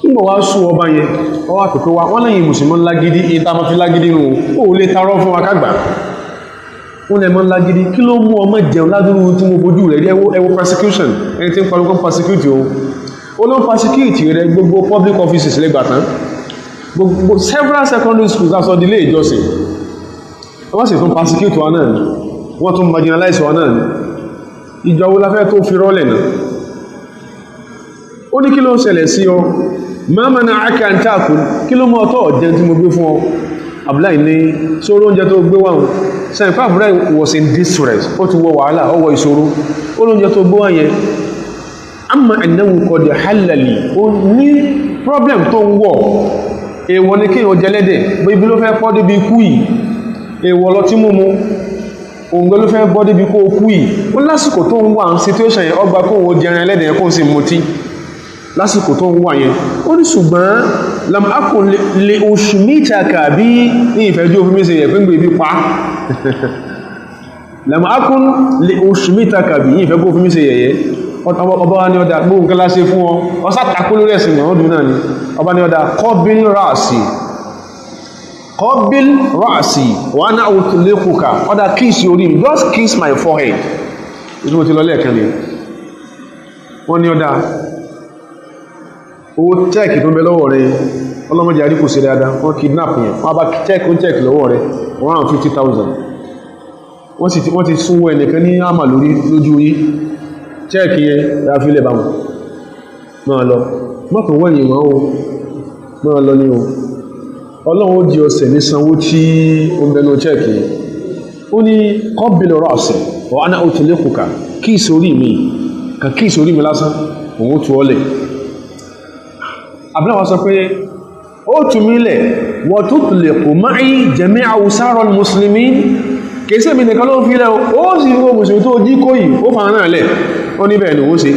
nígbà wá sú ọba yẹn ọwá pẹ̀pẹ̀ wá wọ́n lẹ́yìn mùsùlùmí lágídí ìtàmọ́fí lágídí nù ó lè tarọ́ fún akágbà wọ́n lè mọ́ lágídí kí ló mú ọmọ jẹun ládúrú tí mo bójú rẹ̀ ẹwọ persecution ẹni tí ń parúkọ́ persecute o ló ń persecute rẹ̀ gbogbo public offices lẹ́gbàtán gbogbo several secondary schools aṣọ ilé ìjọsìn wọ́n sì tún persecute wa náà ni wọ́n tún marginalize wa náà ni ìjọ wo la fẹ́ tó fi rọ́lẹ̀ náà ó ní kí ló ń ṣẹlẹ̀ sí ọ ma mana'aka an ta'kul kí ló mú ọtọ́ ọ̀jẹ́ tí mo gbé fún ọ Abdullahi ní sóró oúnjẹ tó gbé wọ́n sẹ́yìn fún Abdullahi was in distress ó ti wọ wàhálà ó wọ ìṣòro ó lóúnjẹ tó gbé wọ́n yẹn amma annahu qad halali ó ní problem tó ń wọ̀ èèwọ̀ ní kí o jẹlẹ́dẹ̀ bó ibi ló fẹ́ pọ́ débi ikú yìí èèwọ̀ lọ tí múmu òǹgbẹ́ ló fẹ́ bọ́ débi kó kú yìí ó lásìkò tó ń wà ń situation yẹn ọgbà kó o jẹrin ẹlẹ́dẹ̀ yẹn kó o sì mutí lásìkò tó ń wà yẹn ó ní ṣùgbọ́n lam akun lè oṣù mítàkà bí ní ìfẹ́jú òfin mẹ́sẹ̀ yẹ̀ pín gbèbí pa lam akun lè oṣù mítàkà bí ní ìfẹ́jú òfin mẹ́sẹ̀ yẹ̀yẹ́ ọba wa ní ọdá gbóhùn kẹ́lá ṣe fún ọ ọsá takó lórí ẹ̀sìn mọ̀ ọdún náà ni ọba ní ọdá qabil ra'si wa ana utliquka ọdá kiss orí mi just kiss my forehead ìtumọ̀ ti lọ lẹ́ẹ̀kan ni wọ́n ní ọdá owó chẹ́ẹ̀kì tó bẹ lọ́wọ́ rẹ̀ ọlọ́mọdé àríkò sí dáadáa wọ́n kidnap yẹn wọ́n bá chẹ́ẹ̀kì lọ́wọ́ rẹ̀ 150,000 wọ́n ti súnwọ́ ẹnìkan ní àmà lójú yí chẹ́ẹ̀kì yẹn ya fi lẹ̀ bá wọn máa lọ mọ́kàn wọ́n yìí máa lọ ní o ọlọ́run ó di ọ̀sẹ̀ ní sanwó tí ó bẹnu chẹ́ẹ̀kì yẹn ó ní qabil ra'si wa ana utliquka kí ìsorí mi lásán òun ó tu ọlẹ̀ abúláwà sọ pé ó túnmílẹ̀ wọ́n tó tùlẹ̀ kò máa jami'a usarul muslimin kèsẹ́ mi nìkan ló ń fílẹ̀ ó sì fún mùsùlùmí tó jí kó yìí ó fà náà lẹ̀ ó ní bẹ́ẹ̀ ni ó ṣe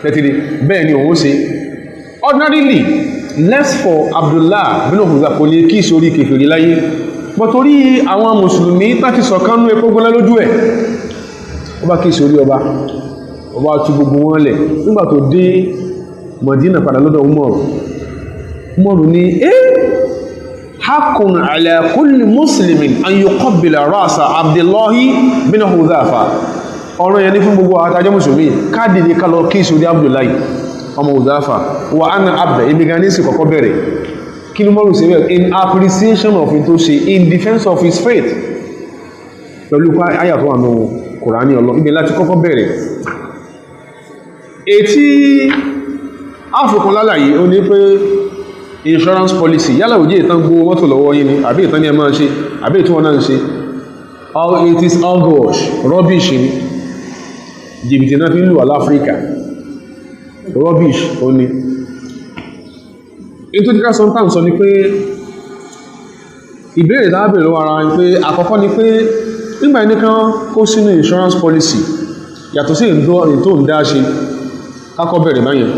tẹ́tìdì bẹ́ẹ̀ ni ó ṣe ordinarily less for Abdullah bin Huza kò lè kí sórí kèfèrí láyé bọ́ torí àwọn mùsùlùmí láti sọ̀kánú epo gbọ́lá lójú ẹ̀ ó bá kí sórí ọba tú gbogbo wọn lẹ̀ nígbà tó dé Madina padà lọ́dọ̀ Umaru ní haqqun ala kulli muslimin an yuqabbila ra'sa Abdullahi bin Hudhafa ọ̀rọ̀ yẹn ní fún gbogbo àtàjẹ́ mùsùlùmí káàdì ní kálọ kí sórí Abdullahi ọmọ Hudhafa wa ana abda ibi gan ní sí kọ́kọ́ bẹ̀rẹ̀ kí ní Umaru ṣe bẹ̀rẹ̀ in appreciation of it tó ṣe in defense of his faith pẹ̀lú àyà tó wà ní Kùránì Ọlọ́run ibi láti kọ́kọ́ bẹ̀rẹ̀ ètí áfùkún lálàyé ó ní pé insurance policy yálà òjé ìtàn gbó mọ́tò lọ́wọ́ yìí ni àbí ìtàn ní ẹ máa ṣe àbí ìtàn náà ń ṣe it is all gosh rubbish ni jìbìtì náà fi ń lù wà láfíríkà rubbish ó ní in tó díká sometimes sọ ni pé ìbéèrè lábẹ̀rẹ̀ lọ́wọ́ ara ni pé àkọ́kọ́ ni pé nígbà ẹnìkan kó sínú insurance policy yàtọ̀ sí ètò ń dá ṣe kákọ́ bẹ̀rẹ̀ báyẹn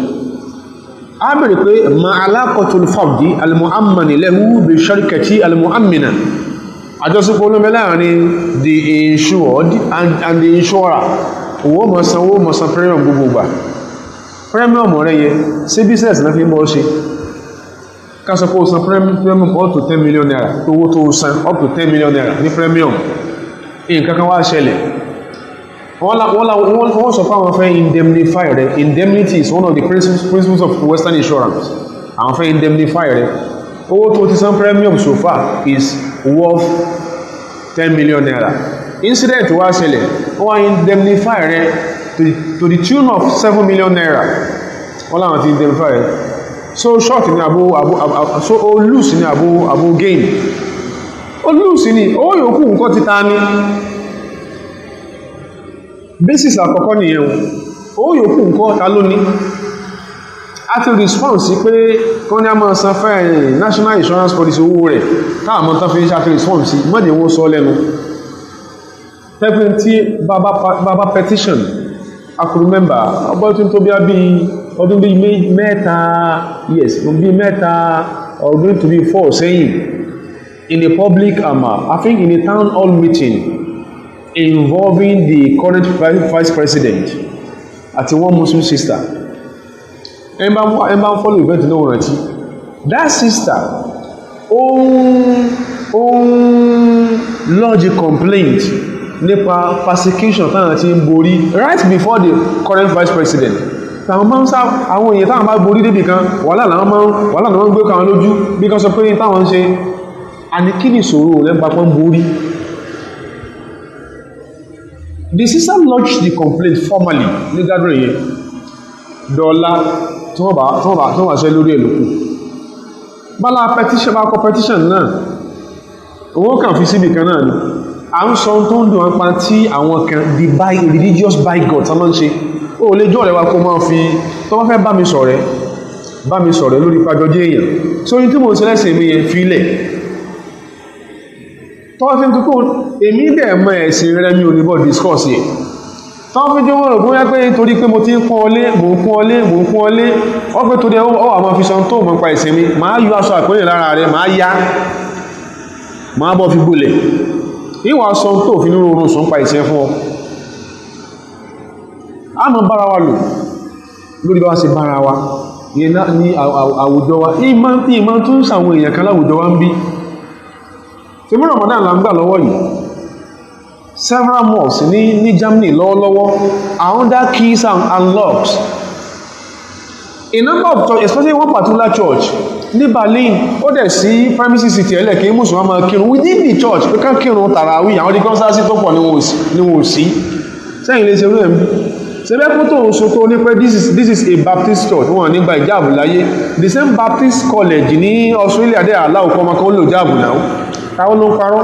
a bẹ̀rẹ̀ pé ma alákọ̀tún fàbdí almu'ammani lahu bí sharikati almu'ammina àjọsípò olómẹ́ láàrin the insured and the insurer owó mọ̀sán premium gbogbo premium rẹ̀ yẹ ṣé business náà fi ń bọ́ ṣe ká sọ pé ó san premium up to 10 million naira owó tó san up to 10 million naira ní premium nǹkan kan wá ṣẹlẹ̀ wọ́n sọ fáwọn fẹ́ indemnify rẹ̀. Indemnity is one of the principles of Western insurance. Àwọn fẹ́ indemnify rẹ̀. Owó tó ti san premium so far is worth 10 million naira. Incident wá ṣẹlẹ̀ wọ́n indemnify rẹ̀ to the tune of 7 million naira. Wọ́n láwọn ti indemnify rẹ̀. So short ni so o lose ni abo gain. O lose ni owó yòókù nǹkan ti ta ni. Basis àkọ́kọ́ nìyẹn ó yòókù nǹkan ta ló ní àti response pé kọ́ ní a máa san fẹ́ national insurance policy owó rẹ̀ káàmọ́ tán fi ṣàtì response mọ́dé wọ́n sọ lẹ́nu pẹ́pẹ́ tí bàbá petition I could remember ọgbọ́n tó bí ọdún bí mẹ́ta yes bí mẹ́ta ọdún tó bí 4 sẹ́yìn in a public I think in a town hall meeting involving the current vice president àti one Muslim sister. ẹ bá ń follow event náà rántí that sister ó lodge complaint nípa persecution táwọn ti ń borí right before the current vice president. Táwọn máa ń sá àwọn èèyàn táwọn bá borí débì kan wàhálà làwọn gbé káwọn lójú bí kan sọ pé táwọn ń ṣe àní kí ni ìṣòro lẹ́gbàá pọ́n borí. The sister lodged the complaint formally ní gathering yẹn dọ́là tí wọ́n bá ṣe lórí èlòkù bala petition bá kọ petition náà owó kàn fi síbì kan náà ni à ń sọ tó ń dùn wọn pa tí àwọn kan the religious bigot tó máa ń ṣe ó lè jọ́ ọ̀rẹ́ wa kó máa fi tó bá fẹ́ bá mi sọ̀rẹ́ lórí pàjọjẹ́ èèyàn sórí tí mo ṣe lẹ́sìn mi yẹn fílẹ̀ tọ́wọ́ fi ń tukú èmi dẹ̀ mọ́ ẹ̀sìn rẹ̀ mi ò ní bọ́ discourse yẹ tọ́wọ́ fi jẹ́ wọ́n rò bóyá pé nítorí pé mo ti ń kún ọlé mò ń kún ọlé wọ́n pé tó dẹ̀ ó àmọ́ fi sọ́n tó mọ́ pa ẹ̀sìn mi máa yọ aṣọ àpẹẹrẹ lára rẹ̀ máa bọ́ fi gbólẹ̀ ìwà sọ́n tó fi nínú oorun sọ́n pa ẹ̀sìn fún ọ a mọ̀ bára wa lò lórí bá wá sí bára wa ní àwùjọ wa ìmọ̀ tó ń sàwọn èèyàn kan láwùjọ wa ń bí tí mú Ramadan là ń gbà lọ́wọ́ yìí several mosques ní Germany lọ́wọ́lọ́wọ́ are under keys and locks. A number of churches, especially one particular church ní Berlin ó dẹ̀ sí premises city ẹlẹ́ kí mùsùlùmí máa kírun within the church pé ká kírun tàràwí àwọn di kọ́nsáàsì tó pọ̀ ní wọn ò sí sẹ́yìn lè ṣe rẹ̀ ṣẹbẹ́ kó tó ń so tó ní pé this is a Baptist church wọn nígbà ìjáàbù láyé the same Baptist college ní Australia dẹ̀ aláwọ̀ kọ́ ọmọ kan ó lò jáàbù náà táwọn ló ń parọ́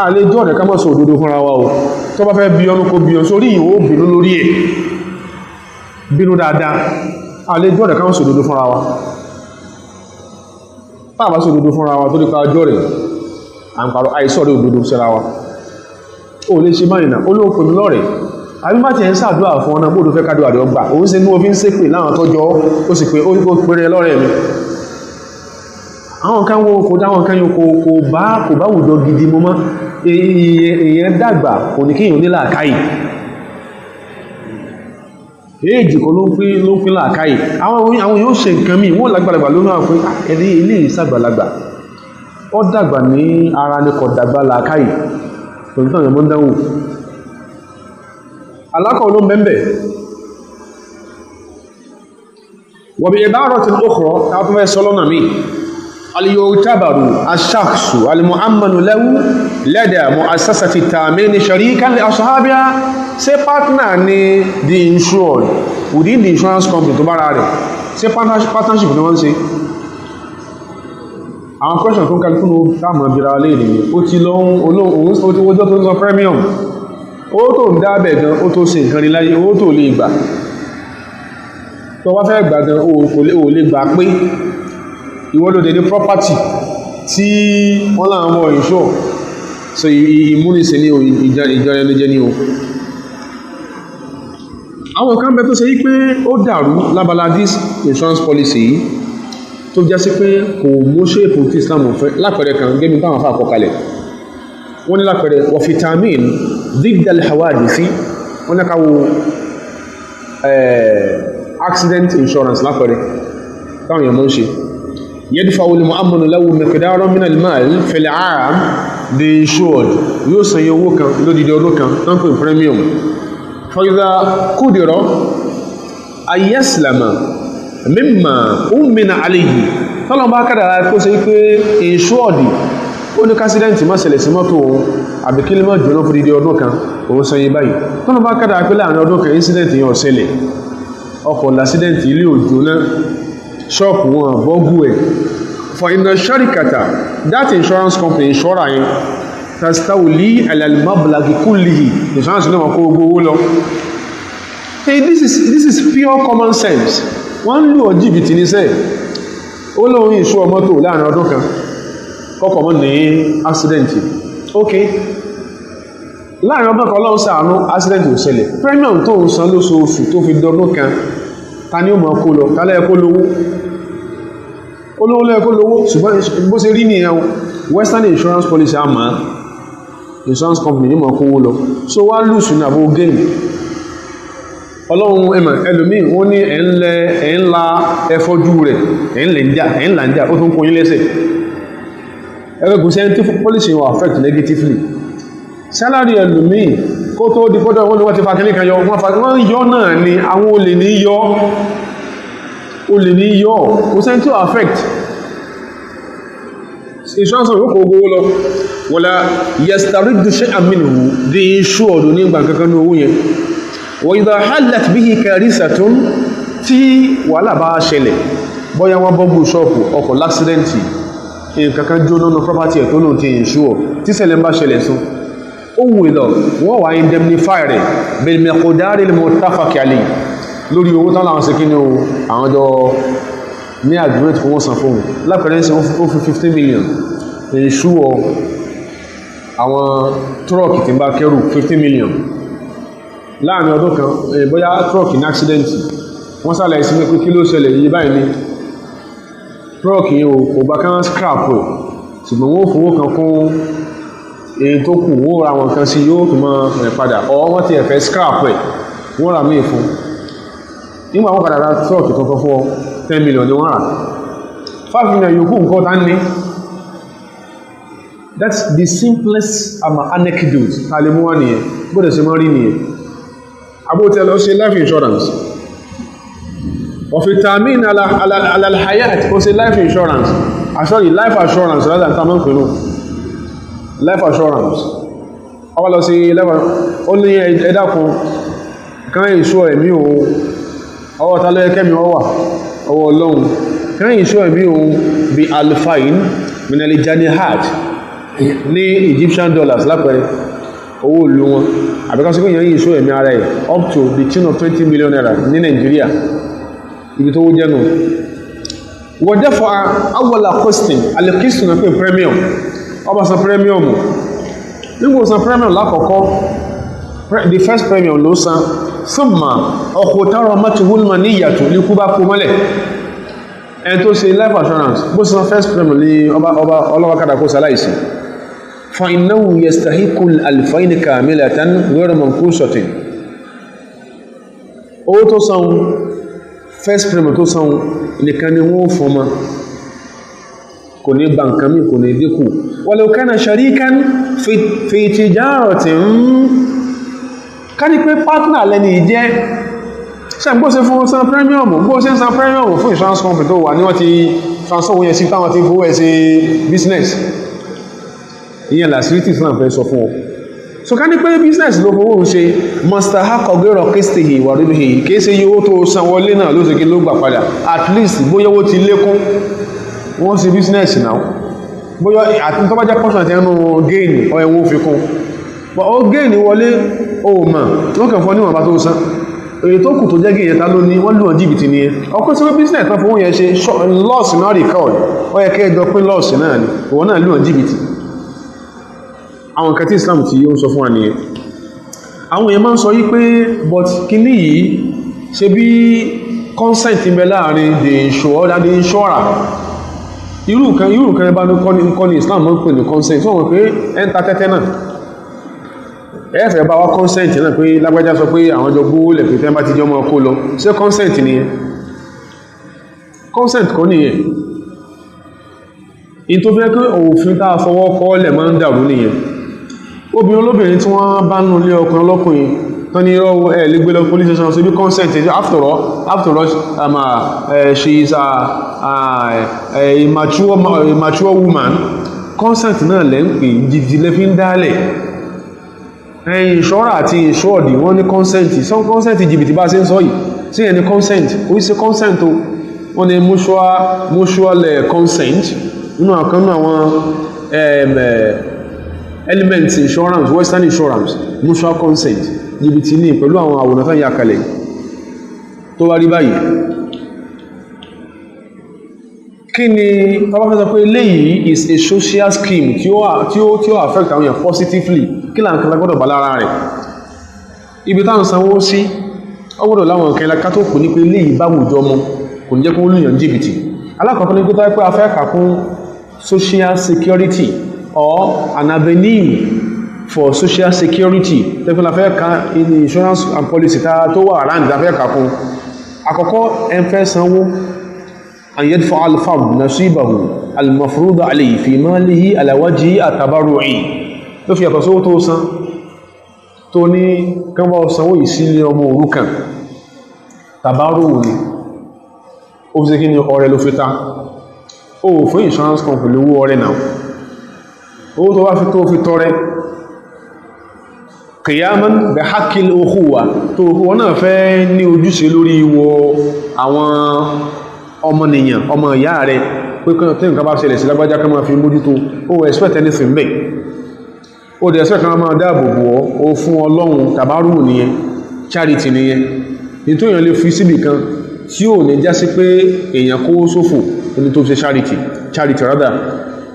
àlè jọ́ ọ̀dẹ̀ ká mọ́ sọ òdodo fúnra wa o tó bá fẹ́ bí ọnú kó bí ọ sórí ìwò bínú lórí ẹ̀ bínú dáadáa àlè jọ́ ọ̀dẹ̀ ká mọ́ sọ òdodo fúnra wa táàbá sọ òdodo fúnra wa tó nípa ọjọ́ rẹ̀ àǹparọ̀ àìsọ̀rọ̀ òdodo síra wa ó lè ṣe báyìí náà olóhùn pèmí lọ́rẹ̀ àbí má ti ẹ̀ ń sàdúrà fún ọ̀nà bóòdó fẹ́ kádùn àdúrà gbà òun ṣe ní wọ́n fi ń ṣépè láwọn tọ́jọ́ ó sì pé ó pèrè lọ́rẹ̀ mi àwọn kan wo kò dáwọn kan yóò kò bá wùdó gidi mọ́ mọ́ èèyàn dàgbà kò ní kíyàn ní làákàyè èèjì kò ló ń pín làákàyè àwọn yóò ṣe nǹkan míì wọ́n lágbàlagbà ló náà pé ẹni ilé ìsàgbàlagbà ó dàgbà ní ara ní kò dàgbà làákàyè pẹ̀lú tàn yẹn mọ́ dánwò alákọ̀ ló mẹ́mbẹ̀ wọ̀bí ibaratin ukhra káàkiri fẹ́ sọ́lọ́nà míì al-yu'tabaru ash-shakhsu al-mu'ammanu lahu lada mu'assasati at-ta'min sharikan li ashabiha ṣé partner ni the insured within the insurance company tó bára rẹ̀ ṣé partnership ni wọ́n ṣe àwọn question tó ń kàlùkù ní táàmù abira lè rí ó ti lọ́wọ́ ó ti wọ́jọ́ tó ń sọ premium owó tó ń dábẹ̀ gan ó tó ṣe nǹkan rí láyé owó tó lè gbà tó wá fẹ́ gbà gan ó lè gbà pé ìwọ́lódé ní property tí wọ́n láwọn mọ̀ ìṣọ́ so ìmúnisẹ̀ ní ìjọ ẹnìjẹ́ ní o àwọn kan bẹ tó ṣe yí pé ó dàrú lábala this insurance policy yìí tó jẹ́ sí pé kò mú ṣéèpù tí Islam fẹ́ lápẹẹrẹ kan gẹ́gẹ́ bí táwọn afá àkọkalẹ̀ wọ́n ní lápẹẹrẹ wa vitamin diddal hawadisi wọ́n ní káwọ́ accident insurance lápẹẹrẹ táwọn èèyàn mọ́ ń ṣe yadfa'u al-mu'ammanu lahu miqdaran min al-mal fil 'am, the insured yóò san iye owó kan lódìdí ọdún kan tán pè premium fa idha qudira an yaslama mimma ummina alayhi tọ́lọ̀ bá kádàrá kó ṣe pé insured ó ní kásídẹ̀ntì má ṣẹlẹ̀ sí mọ́tò òun àbí kí lè má jóná fún dídí ọdún kan òun san iye báyìí tọ́lọ̀ bá kádàrá pé láàrin ọdún kan incident yẹn ó ṣẹlẹ̀ ọkọ̀ lásídẹ̀ntì ilé òjò náà ṣọ́ọ̀pù wọn bọ́gù ẹ̀ for inna sharikata that insurance company insurer yẹn tastawli ala al-mablaghi kullihi insurance náà kó gbogbo owó lọ. Hey, this is pure common sense. Wọ́n lù ọ́ jìbìtì ní sẹ́ẹ̀ ó lóun ìṣú mọ́tò láàrin ọdún kan kọ́kọ́ mọ́ ní accident ok láàrin ọdún kan Ọlọ́run ṣàánú accident ò ṣẹlẹ̀ premium tó ń san lóṣooṣù tó fi dọdún kan ta ni ó mọ̀ kó lọ tálẹ́ ẹ̀kọ́ lówó olówó lẹ́ẹ̀kọ́ lówó ṣùgbọ́n bó ṣe rí nìyẹn Western insurance policy àmà insurance company ní mọ̀ kówó lọ so wá lùsùn ní àbó gain Ọlọ́run ẹmọ̀ ẹlòmíì wọ́n ní ẹ̀ ń la ẹfọ́jú rẹ̀ ẹ̀ ń là ń jà ó tún kó yín lẹ́sẹ̀ ẹgbẹ́ kò sẹ́ni tí policy will affect negatively salary ẹlòmíì kó tó di kódà wọ́n ni wọ́n ti fa kìnnìkan yọ wọ́n yọ náà ni àwọn olè ní yọ kò sẹ́ni tí will affect insurance yóò kó owó lọ wala yastariddu shay'an minhu the insured ní ìgbà kankan ní owó yẹn wa idha hallat bihi karisatun tí wàhálà bá ṣẹlẹ̀ bóyá wọ́n bọ́gbù ṣọ́ọ̀pù ọkọ̀ láksidẹ́ntì nǹkankan jóná ní property ẹ̀ tó lóun ti insure tí ṣẹlẹ̀ ń bá ṣẹlẹ̀ sún ó wù lọ wọ́n wà indemnify rẹ̀ bil miqdari al-muttafaq alayhi lórí owó tán láwọn sekí ní àwọn jọ ní agreement fún wọ́n san fún lápẹ̀rẹ́ sí ó fi 15 million insure àwọn truck tí bá kẹrù 15 million láàrin ọdún kan bóyá truck ní accident wọ́n sálẹ̀ sí pé kí ló ṣẹlẹ̀ yìí báyìí ní truck yìí kò bá kán scrap rẹ̀ ṣùgbọ́n wọ́n fowó kan kún èyí tó kù wọ́n ra wọn kan sí yóò tó máa rẹ̀ padà wọ́n ti ẹ̀fẹ́ scrap rẹ̀ wọ́n ra míì fún nígbà wọ́n padà ra truck tuntun fún 10 million ni wọ́n rà 5 million yòókù nǹkan tá ní. That's the simplest anecdote tàlẹ́ mú wá nìyẹn bóde ṣe mọ́ rí nìyẹn abótẹ́ lọ ṣe life insurance ọ̀fẹ́ tàmín alalhayat ó ṣe life insurance actually life assurance rather than tamọ́ pẹ̀lú life assurance ọwọ́ lọ sí ó ní ẹ̀dàkùn kan ìṣó ẹ̀mí òun ọwọ́ tàlẹ́ kẹ́mi ọwà ọwọ́ ọlọ́run kan ìṣó ẹ̀mí òun bí alfain minali janihat ní Egyptian dollars lápẹẹrẹ owó ìlú wọn àbíkásíkò yẹn yìí ṣó ẹ̀mí ara ẹ̀ up to the tune of 20 million naira ní Nigeria ibi tó wó jẹ́nu wọ́n jẹ́fọ́ awọ́lá question alẹ́kìsùn náà pé premium ọba san premium nígbò san premium lákọ̀ọ́kọ́ the first premium ló san súnmà ọkọ̀ tààrọ mọ́tìwúlmà ní ìyàtọ̀ ní kú bá kó mọ́lẹ̀ ẹni tó ṣe life assurance bó san first premium ní ọlọ́wọ́kadà kó sáláìsì فإنه يستحق الألفين كاملة غير منقوصة owó tó san first premium tó san nìkan ni wọ́n fún ma kò ní bàǹkà mi kò ní dínkù walau kana sharikan fi tijaratin ká ní pé partner lẹ́ni ìjẹ́ ṣe bó ṣe fún san premium bó ṣe ń san premium fún insurance company tó wà ní wọ́n ti transfer owó yẹn sí táwọn ti fowó ẹ̀ sí business ìyẹn làṣíríìtì fún àfẹ́ sọ fún ọ so ká ní pé business ló fowó ń ṣe mustahaqqa ghayra qistihi wa ribihi kìí ṣe iye owó tó san wọlé náà ló ṣe kí ló gbà padà at least bóyá owó ti lékún wọ́n ṣe business náà bóyá àti tó bá jẹ́ pọ́sàn àti ẹnu gain ọ̀yẹ̀ wọ́n fi kún but ó gain wọlé ó mà wọ́n kàn fọ́ níwọ̀n bá tó san èyí tó kù tó jẹ́ gain yẹta ló ní wọ́n lù wọ́n jìbìtì ni ọkọ̀ sí pé business tán fowó yẹn ṣe loss náà record ó yẹ kẹ́ ẹjọ́ pín loss náà ni òun náà lù wọ́n jìbìtì àwọn nǹkan tí Islam tí ó ń sọ fún wa nìyẹn àwọn èèyàn máa ń sọ yí pé but kíní yìí ṣe bí consent ń bẹ láàrin the insurer and the insurer irú nǹkan ẹbá ní kọ́ ní Islam máa ń pè ní consent wọ́n mọ̀ pé ẹ́ ń ta tẹ́tẹ́ náà ẹ̀fẹ̀ bá wá consent náà pé lágbájá sọ pé àwọn jọ gbówó lẹ̀ pé tẹ́ bá ti jọ mọ́ kó lọ ṣé consent nìyẹn consent kọ́ nìyẹn in tó fẹ́ pé òfin tá a fọwọ́ kọ́ lẹ̀ máa ń dàrú nìyẹn obìnrin olóbìnrin tí wọ́n bá nù lé ọkùnrin ọlọ́kùnrin tán ní irọ́ ẹ̀ lè gbé lọ police station sí bí consent after all she is a mature woman consent náà lẹ́ ń pè jìdí lẹ́fí ń dálẹ̀ ẹ̀yìn ìṣọ́ra àti ìṣọ́ọ̀dì wọ́n ní consent some consent jìbìtì bá ṣe ń sọ yìí sí ẹni consent ó ṣe consent o wọ́n ní mutual consent nínú àkànnú àwọn elements insurance western insurance mutual consent jìbìtì ní pẹ̀lú àwọn àwòrán tán yà kalẹ̀ tó wá rí báyìí kí ni tọ́bá fẹ́ sọ pé eléyìí is a social scheme tí ó affect àwọn èèyàn positively kí là ń kẹta gbọ́dọ̀ bá lára rẹ̀ ibi táwọn sanwó sí ọgbọ́dọ̀ láwọn nǹkan ilẹ̀ ká tó pè ní pé eléyìí bá wùjọ mọ́ kò ní jẹ́ kó lùyàn jìbìtì alákọ̀ọ́kọ́ ní pé a fẹ́ kà fún social security or an avenue for social security tẹ́fẹ́ la fẹ́ ka in insurance and policy tó wà around la fẹ́ kà fún àkọ́kọ́ ẹ fẹ́ sanwó أن يدفع الفرد نصيبه المفروض عليه في ماله على وجه التبرع tó fi àtọ̀ sówó tó san tó ní kán bá sanwó ìsílé ọmọ òrukàn tàbárò ní ó fi ṣe kí ni ọrẹ ló fi ta ó fún insurance company owó ọrẹ náà owó tó wá fi tó fi tọrẹ qiyaman bi haqqil ukhuwa tó wọ́n náà fẹ́ ní ojúṣe lórí ìwọ àwọn ọmọnìyàn ọmọ ìyá rẹ̀ pé tí nǹkan bá ṣẹlẹ̀ sí lágbájá kan máa fi mójútó ó expect anything bẹ́ẹ̀ ó dẹ̀ expect kan máa dáàbòbò ó fún ọlọ́run tàbárù nìyẹn charity nìyẹn ní tó èèyàn lè fi síbì kan tí ò ní já sí pé èèyàn kówó sófò ní tó ṣe charity rather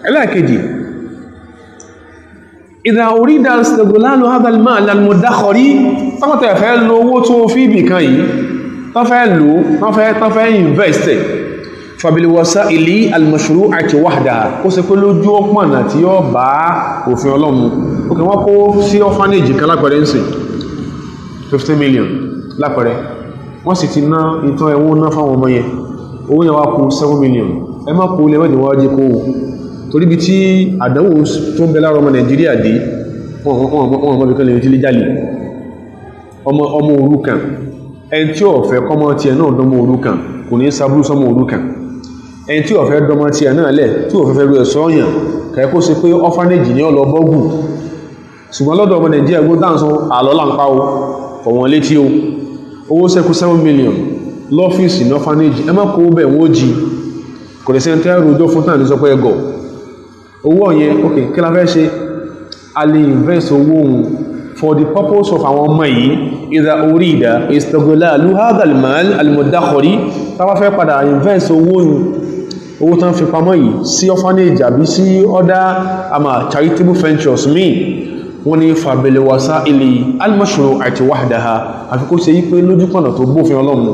ẹlẹ́ẹ̀kejì idha urida istighlalu hadha al-mal al-mudakhkhar tọ́mọ̀tẹ̀ fẹ́ lo owó tó fi ibì kan yìí tán fẹ́ invest fabiliwasa'ili al-mashru'ati wahdaha kó ṣe pé lójú ọpọ̀nà tí ó bá òfin ọlọ́run òkè wọ́n kó sí orphanage kan lápẹẹrẹ ń sìn 50 million lápẹẹrẹ wọ́n sì ti ná ìtàn ẹ̀wọ̀n ná fáwọn ọmọ yẹn owó yẹn wá kù 7 million ẹ má kó lè mẹ́jọ wọ́n jẹ́ kó torí bí tí àdánwò tó ń bẹ lára ọmọ Nàìjíríà dé wọ́n ọmọ bìkan lè ti lè jálè ọmọ òrukàn ẹni tí ó fẹ́ kọ́mọ tiẹ̀ náà dánmọ òrukàn kò ní sábúrú sọmọ òrukàn ẹni tí ó fẹ́ dánmọ tiẹ̀ náà lẹ̀ tí ó fẹ́ rú ẹ̀sọ́ ọ̀yàn kẹ́kọ́ sí pé orphanage ní ọlọ bọ́gù ṣùgbọ́n lọ́dọ̀ ọmọ Nàìjíríà gbó dáǹsọ àlọ́lá ń pa o ọ̀wọ́n létí o owó sẹ́kù 7 million lọ́fíìsì ní orphanage ẹ má kó bẹ̀ wọ́n jí kò lè sẹ́ntẹ́ rojọ́ fún tàn ní sọ pé ẹgọ̀ owó ọ̀yẹn ok kí la fẹ́ ṣe a lè invest owó òun for the purpose of àwọn ọmọ yìí idha urida istighlalu hadha al-mal al-mudakhkhari tàbá fẹ́ padà invest owó tán fi pamọ́ yìí sí orphanage àbí sí other charitable ventures míì wọ́n ní fabiliwasa'ili al-mashru'ati wahdaha àfikún ṣe yí pé lójúpọ̀nà tó bófin ọlọ́run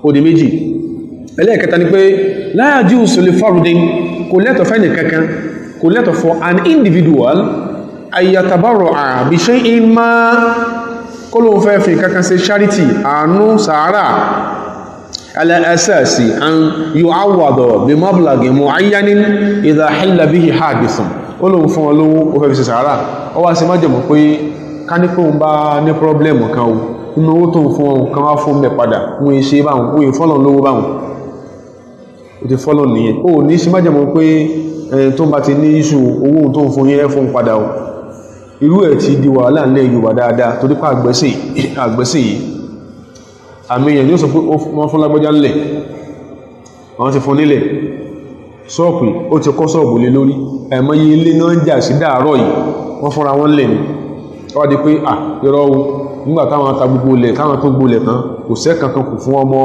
ó di méjì ẹlẹ́ẹ̀kẹta ni pé la yajuzu li fardin kò lẹ́tọ̀ fẹ́ni kankan kò lẹ́tọ̀ for an individual ayyatabarra'a bi shay'in ma kó ló ń fẹ́ fi kankan ṣe charity àánú sàárà ala asasi an yu'awwada bi mablaghin mu'ayyanin idha halla bihi hadithun ó ló ń fún olówó ó fẹ́ fi ṣe sàárà ó wá sí májẹ̀mú pé ká ní pé òun bá ní pọ́blẹ́mù kan o nínú owó tó ń fún ọ̀hún kan wá fún mẹ́ padà wọ́n ṣe báwọn wọ́n fọ́lọ̀ lówó báwọn ó ti fọ́lọ̀ nìyẹn ó ní sí májẹ̀mú pé tó ń bá ti ní iṣu owó tó ń fún yẹn fún padà o irú ẹ̀ ti di wàhálà ńlẹ̀ Yorùbá dáadáa torí pé àgbẹ̀sẹ̀ yìí àmì èèyàn yóò sọ pé wọ́n fún lágbọ́já ńlẹ̀ àwọn ti fún nílẹ̀ ṣọ́ọ̀pù ó ti kọ́ ṣọ́ọ̀bù lé lórí ẹ̀mọ́yé ilé náà ń jà sí dáàrọ̀ yìí wọ́n fúnra wọn lẹ̀ ní wọ́n di pé irọ́ o nígbà táwọn ta gbogbo lẹ̀ táwọn tó gbogbo lẹ̀ tán kò sẹ́kàn kan kù fún ọmọ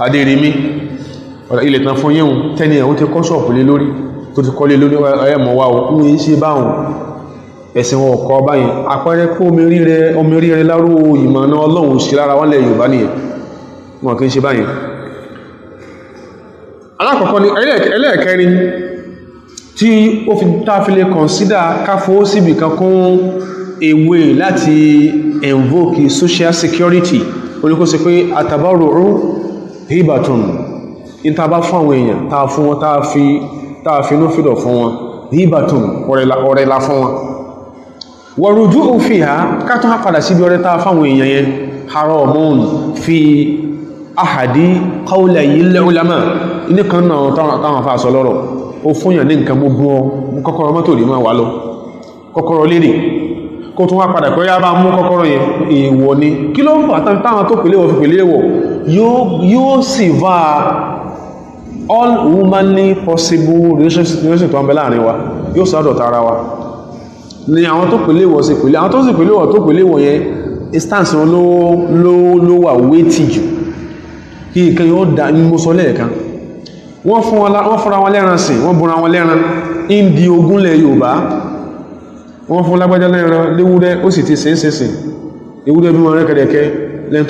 Adérímí ilẹ̀ tán fún yíhun tẹ́ni ẹ̀ ó ti kọ́ ṣọ́ọ̀pù lé lórí tó ti kọ́ lé lórí ẹ̀mọ̀ wa ò ń ṣe báwọn ẹ̀sìn wọn kọ báyìí àpẹẹrẹ pé omi rí rẹ láró ìmọ̀nà Ọlọ́run sí lára wọ́n lẹ̀ Yorùbá nìyẹn wọn kì í ṣe báyìí alákọ̀ọ́kọ́ ni ẹlẹ́ẹ̀kẹrin tí ó fi táfilé kọ̀nsídà káfó síbì kan kún a way láti invoke social security oníkó sí pé àtàbárò hibatun in ta bá fún àwọn èèyàn ta fún wọn ta fi inú fìdọ̀ fún wọn hibatun ọ̀rẹ́lá fún wọn wọ̀rùjú òfin ha kátọ́ ha padà síbi ọrẹ́ ta fáwọn èèyàn yẹn haramun fi ahadi qawlayil ulama ní kan náà táwọn afá sọ lọ́rọ̀ ó fúnyàn ní nǹkan gbogbo kọ́kọ́rọ́ mọ́tò rí máa wà lọ kọ́kọ́rọ́ lérè kó tún wá padà pé yá bá mú kọ́kọ́rọ́ yẹn èèwọ̀ ni kí ló ń fà táwọn tó pèlé wọ̀ fi pèlé wọ̀ yóò sì va all humanly possible relationship tó ń bẹ láàrin wa yóò sọ́dọ̀ tara wa ni àwọn tó pèlé wọ̀ sí pèlé àwọn tó sì pèlé wọ̀ tó pèlé wọ̀ yẹn instance wọn ló wà wétí jù kí nǹkan yóò dá ní mo sọ lẹ́ẹ̀kan wọ́n fúnra wọn lẹ́ran sìn wọ́n búra wọn lẹ́ran indi ogúnlẹ̀ Yorùbá wọ́n fún lágbájá lẹ́ran léwúrẹ́ ó sì ti sẹ́sẹ̀sẹ̀ ewúrẹ́ bí wọn rẹ́kẹ̀rẹ̀kẹ́ lẹ́n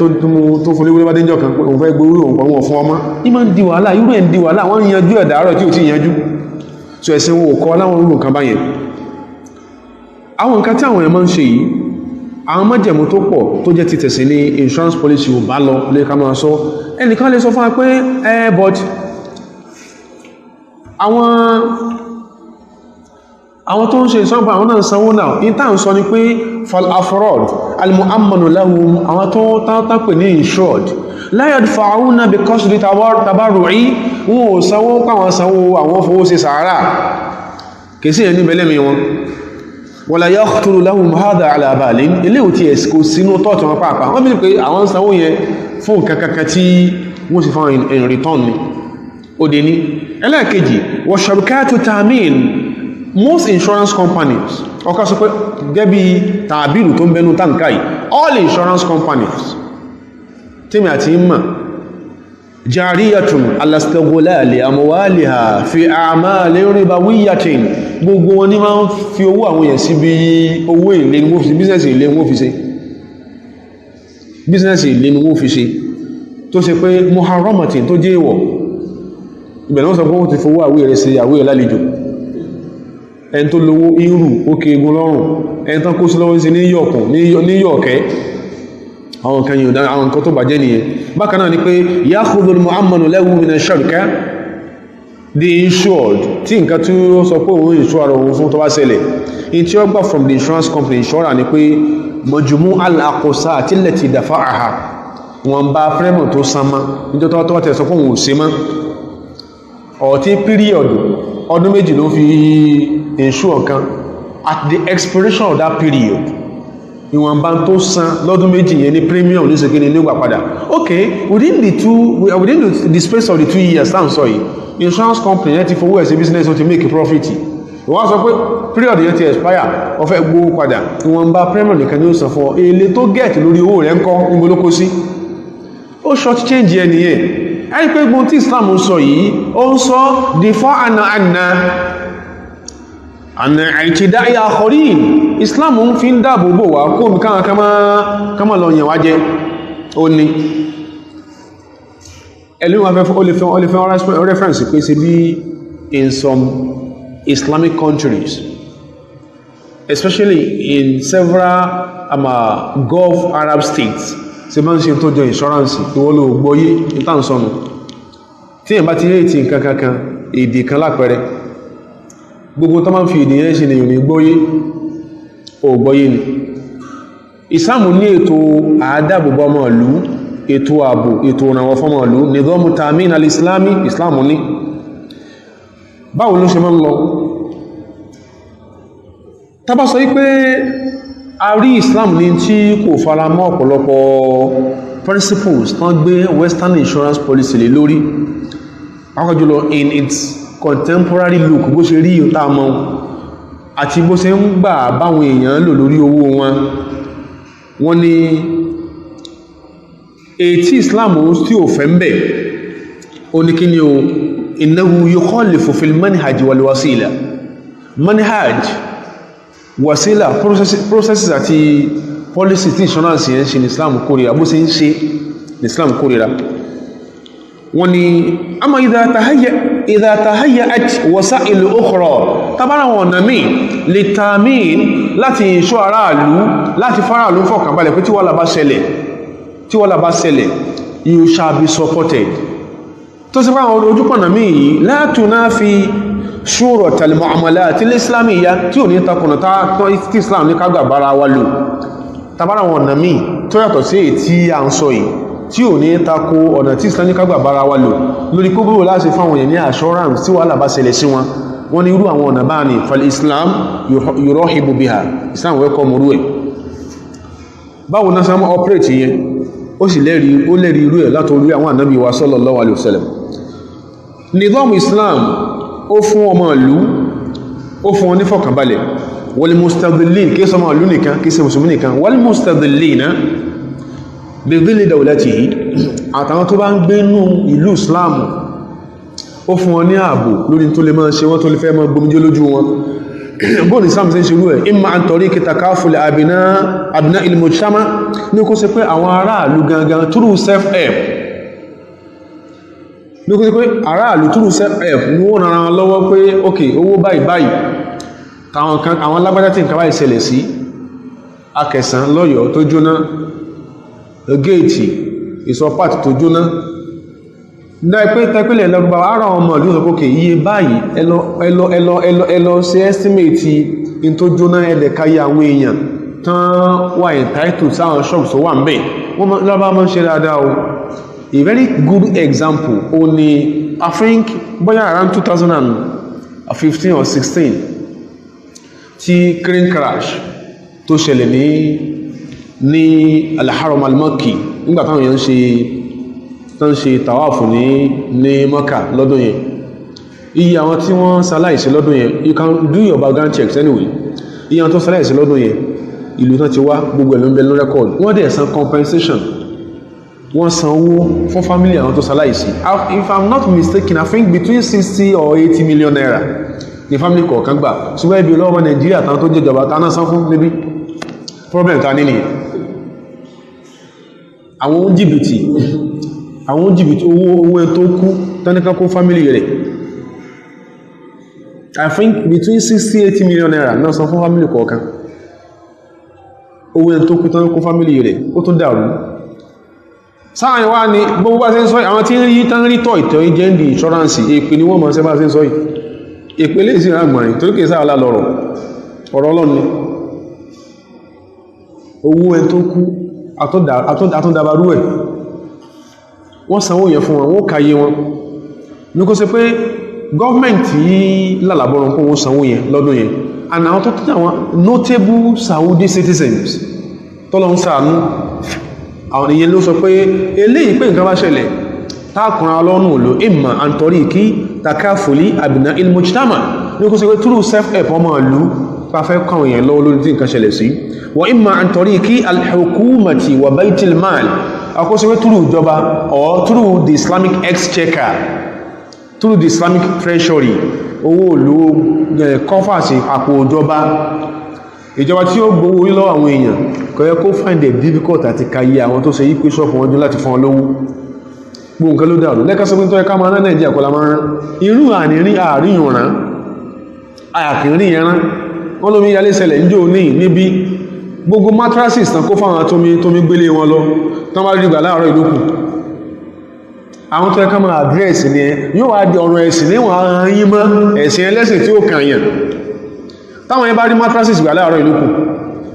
tó fún léwúrẹ́ bá dénjọ́ kan pé òun fẹ́ gbóòrò òun pọ̀ wọn fún ọmọ ìmọ̀ ń di wàhálà irú ẹ̀ ń di wàhálà wọ́n yanjú ẹ̀dà àárọ̀ tí ò tí yanjú so ẹ̀sìn wo kọ́ láwọn orú nǹkan báyẹn àwọn nǹkan tí àwọn ẹ̀ máa ń ṣe yìí àwọn májẹ̀mú tó pọ̀ tó jẹ́ ti tẹ̀sí ní insurance policy ò bá lọ lè ká máa sọ ẹnìkan lè sọ fún wa pé but àwọn tó ń ṣe ìṣọ́nà àwọn náà sanwó náà ìta ń sọ ní pé falafrod almu'ammanu lahum àwọn tó tápẹ̀ ní insured la yadfa'una bi qasdi tabarru'i wọn ò sanwó pàwọn sanwó àwọn fowó ṣe sàárà kèsí ẹni bẹ̀lẹ́mì wọn wala yakhturu lahum hadha ala balin ilé ò tí ẹ̀sìkò sínú tọ́ọ̀tù wọn pàápàá wọ́n bí pé àwọn sanwó yẹn fún kankan tí wọ́n sì fún in return ni ó dé ní ẹlẹ́ẹ̀kejì wa sharikatu ta'min most insurance companies ọkà sọ pé gẹ́bí tàbílù tó ń bẹnu tánkà yìí all insurance companies tèmi àti ìmọ̀ jariyatun alastaghulali amwaliha fi a'mali ribawiyatin gbogbo wọn ní máa ń fi owó àwọn èèyàn sí bí owó ilé ní wọ́n fi ṣe business ilé ní wọ́n fi ṣe business ilé ní wọ́n fi ṣe tó ṣe pé muharramatin tó jẹ́ ìwọ̀ ìbẹ̀rẹ̀ wọ́n sọ pé wọ́n ti fowó àwé rẹ̀ sí àwé rẹ̀ lálejò ẹni tó lówó irú ókè egun lọ́rùn ẹni tán kó sí lọ́wọ́ sí ní yọ̀ọ̀kẹ́ àwọn nǹkan yìí àwọn nǹkan tó bàjẹ́ nìyẹn bákan náà ni pé ya'khudhul mu'ammanu lahu min ash-sharika the insured tí nǹkan tí ó sọ pé òun insure òun fún tó bá ṣẹlẹ̀ in tí ó gbà from the insurance company insurer ni pé majmu' al-aqsati allati dafa'aha wọn bá premium tó san mọ́ nítorí tó tẹ̀ sọ pé òun ò ṣe mọ́ ọ̀tí píríọ̀dù ọdún méjì ló fi insure kan at the expiration of that period ìwọ̀nba tó san lọ́dún méjì yẹn ní premium ní ṣèkí ní nígbà padà okay within the space of the 2 years tá ń sọ yìí insurance company yẹn ti fowó ẹ̀ sí business ó ti make a profit wọ́n sọ pé period yẹn ti expire ó fẹ́ gbówó padà ìwọ̀nba premium nìkan ní ó san fún èlé tó get lórí owó rẹ̀ ń kọ́ níbolókó sí ó short change ẹ nìyẹn ẹni pé gbogbo tí Islam ń sọ yìí ó ń sọ dìfọ́ àna àìtìdá àkọ̀rín Islam ń fi ń dáàbò bò wá kó mi káwọn kama lọ yẹn wá jẹ́ ó ní ẹlúwọ́n olè reference pé sí bí in some Islamic countries especially in several Gulf Arab states ṣe bá ń ṣe tó jọ insurance tí wọ́n lò gbọ́yé ìtànsọ́nù tí èyàn bá ti rí ètì nǹkan kankan èdè kan lápẹẹrẹ gbogbo tó máa ń fi èdè yẹn ṣe lèyìn gbọ́yé ò gbọ́yé ni ìsìlámù ní ètò àádábòbọ́ ọmọ ìlú ètò ààbò ètò ìrànwọ́ fọ́mọ ìlú nidhamu ta'min al-islami ìsìlámù ní báwo ló ṣe máa ń lọ tá bá sọ wípé a rí Islam ní tí kò fara mọ́ ọ̀pọ̀lọpọ̀ principles tán gbé Western insurance policy lé lórí pàápàá jùlọ in its contemporary look bó ṣe rí ìta mọ́ àti bó ṣe ń gbà báwọn èèyàn lò lórí owó wọn ni ètí Islam tí ò fẹ́ ń bẹ̀ ó ní kí ni o innahu yukhalifu fil manhaj wal wasila manhaj wasila processes àti policy tí insurance yẹn ṣe ní Islam kórìíra bó ṣe ń ṣe ní Islam kórìíra wọ́n ni ama idha tahayya idha tahayya'at wasa'il ukhra tabara wọn ọ̀nà míì lè tààmìn láti ìṣọ́ aráàlú láti faraàlú fọkànbalẹ̀ pé tí wọ́n bá ṣẹlẹ̀ you shall be supported tó sì fáwọn ojúpọ̀nà míì la tunafi shuratal mu'amalat al-islamiyya tí ò ní takùnà tí Islam ní kágbà bára wa lò tabara wọn ọ̀nà míì tó yàtọ̀ sí èyí tí a ń sọ yìí tí ò ní tako ọ̀nà tí Islam ní kágbà bára wa lò lórí kó búrò láti fáwọn èèyàn ní assurance tí wàhálà bá ṣẹlẹ̀ sí wọn wọ́n ní irú àwọn ọ̀nà bá ní fal Islam yurahibu biha Islam welcome rú ẹ̀ báwo náà sá mọ́ operate yẹn ó sì lẹ́rí irú ẹ̀ látorí àwọn ànábì wa sallallahu alaihi wasallam nidham Islam ó fún ọmọ ìlú ó fún wọn ní fọkànbalẹ̀ wal mustadillin kí sọmọ ìlú nìkan kí ṣe mùsùlùmí nìkan wal mustadillina bi dhilli dawlatihi àtàwọn tó bá ń gbé nú ìlú Islam ó fún wọn ní ààbò lórí tó lè máa ṣe wọ́n tó lè fẹ́ máa gbomijé lójú wọn bóòlù Islam ṣe ń ṣe rú ẹ̀ imma an tariqi takaful abna'il mujtama ní kó ṣe pé àwọn aráàlú gangan through self-help ní kó ṣe pé aráàlú through self-help ní wọ́n ràn án lọ́wọ́ pé ok owó báyìí àwọn alágbádá tí nǹkan báyìí ṣẹlẹ̀ sí Akẹ̀sán lọ́yọ̀ọ́ tó jóná géètì ìsọpáàtì tó jóná tẹ́pẹ́lẹ̀ lọ́gbà ara ọmọ ìlú ọ̀pọ̀kẹ̀ iye báyìí ẹlọ sí ẹ́stímẹ̀tì in tó jóná ẹ̀dẹ̀káyé àwọn èèyàn tán wà entitled sáwọn shops tó wà ń bẹ̀ wọ́n lọ́bá mọ́ ṣe dáadáa o a very good example o ni I think bóyá around 2015 or 16 tí crane crash tó ṣẹlẹ̀ ní al-Haram al-Makki nígbà táwọn èèyàn ṣe tàwáfù ní Mọ́kà lọ́dún yẹn iye àwọn tí wọ́n ṣaláìsí lọ́dún yẹn you can do your background checks anyway iye àwọn tó ṣaláìsí lọ́dún yẹn ìlú tán ti wá gbogbo ẹ̀lú ń bẹ lórí record wọ́n dẹ̀ san compensation wọ́n san owó fún family àwọn tó ṣaláìsí if I'm not mistaken I think between 60 or 80 million naira ní family kọ̀ọ̀kan gbà ṣùgbọ́n ibi olówó Nàìjíríà tán tó jẹjọba tán náà san fún níbi problem ta ní nìyẹn àwọn jìbìtì owó ẹ̀ tó kú tánìká kó family rẹ̀ I think between 60-80 million naira náà san fún family kọ̀ọ̀kan owó ẹ̀ tó kú tánìká kó family rẹ̀ ó tún dàrú sáàrin wá ní gbogbo bá ṣe ń sọ àwọn tí ń rí tán rí tọ́ ìtọ́ ìjẹ́ndì insurance èpè ni wọ́n mọ̀ sí bá ṣe ń sọ yìí èpè lè sí ìràngbọ̀nrin torí kìí sáà lọ́rọ̀ ọ̀rọ̀ ọlọ́ni owó ẹ̀ tó kú àtúndàbàrú ẹ̀ wọ́n sanwó yẹn fún wọn wọ́n kàyé wọn ní kó ṣe pé gọ́ọ̀mẹ̀ntì lálàbọ̀rọ̀ kó wọ́n sanwó yẹn lọ́dún yẹn and àwọn tó tí àwọn notable Saudi citizens tọ́lọ ń ṣàánú àwọn èèyàn ló sọ pé eléyìí pé nǹkan bá ṣẹlẹ̀ táàkùnrin ọlọ́run lò imma an tariqi takafuli abna'il mujtama ní kó ṣe pé through self-help ọmọ ìlú pàfẹ́ kàwọn èèyàn lọ́wọ́ lórí tí nǹkan ṣẹlẹ̀ sí wa imma an tariqi al-hukumati wa baitil mal akọ́síwé through ìjọba or through the Islamic exchequer through the Islamic treasury owó olú kọfàsí àpò ìjọba tí ó gbówó orí lọ́wọ́ àwọn èèyàn kò yẹ kó find it difficult àti kàyé àwọn tó ṣe yípe ṣọ́fún wọn jù láti fún ọlọ́wọ́ gbogbo nǹkan ló dàrú lẹ́kàsọ́gbọ́n tó ẹka máa rán Nàìjíríà kọlá máa rán irú àríyànrán àkìrí ẹran wọ́n lómi yalé ṣẹlẹ̀ ń jò níbi gbogbo mattresses tán kó fáwọn tómi gbélé wọn lọ tán bá rí gbà láàárọ̀ ìlúkù àwọn tó ẹka máa àdírẹ́sì ni yóò wá di ọ̀rọ̀ ẹ̀sìn níwọ̀n ayín mọ́ ẹ̀sìn ẹlẹ́sìn tí ó kànyàn táwọn yẹn bá rí mattresses gbà láàárọ̀ ìlúkù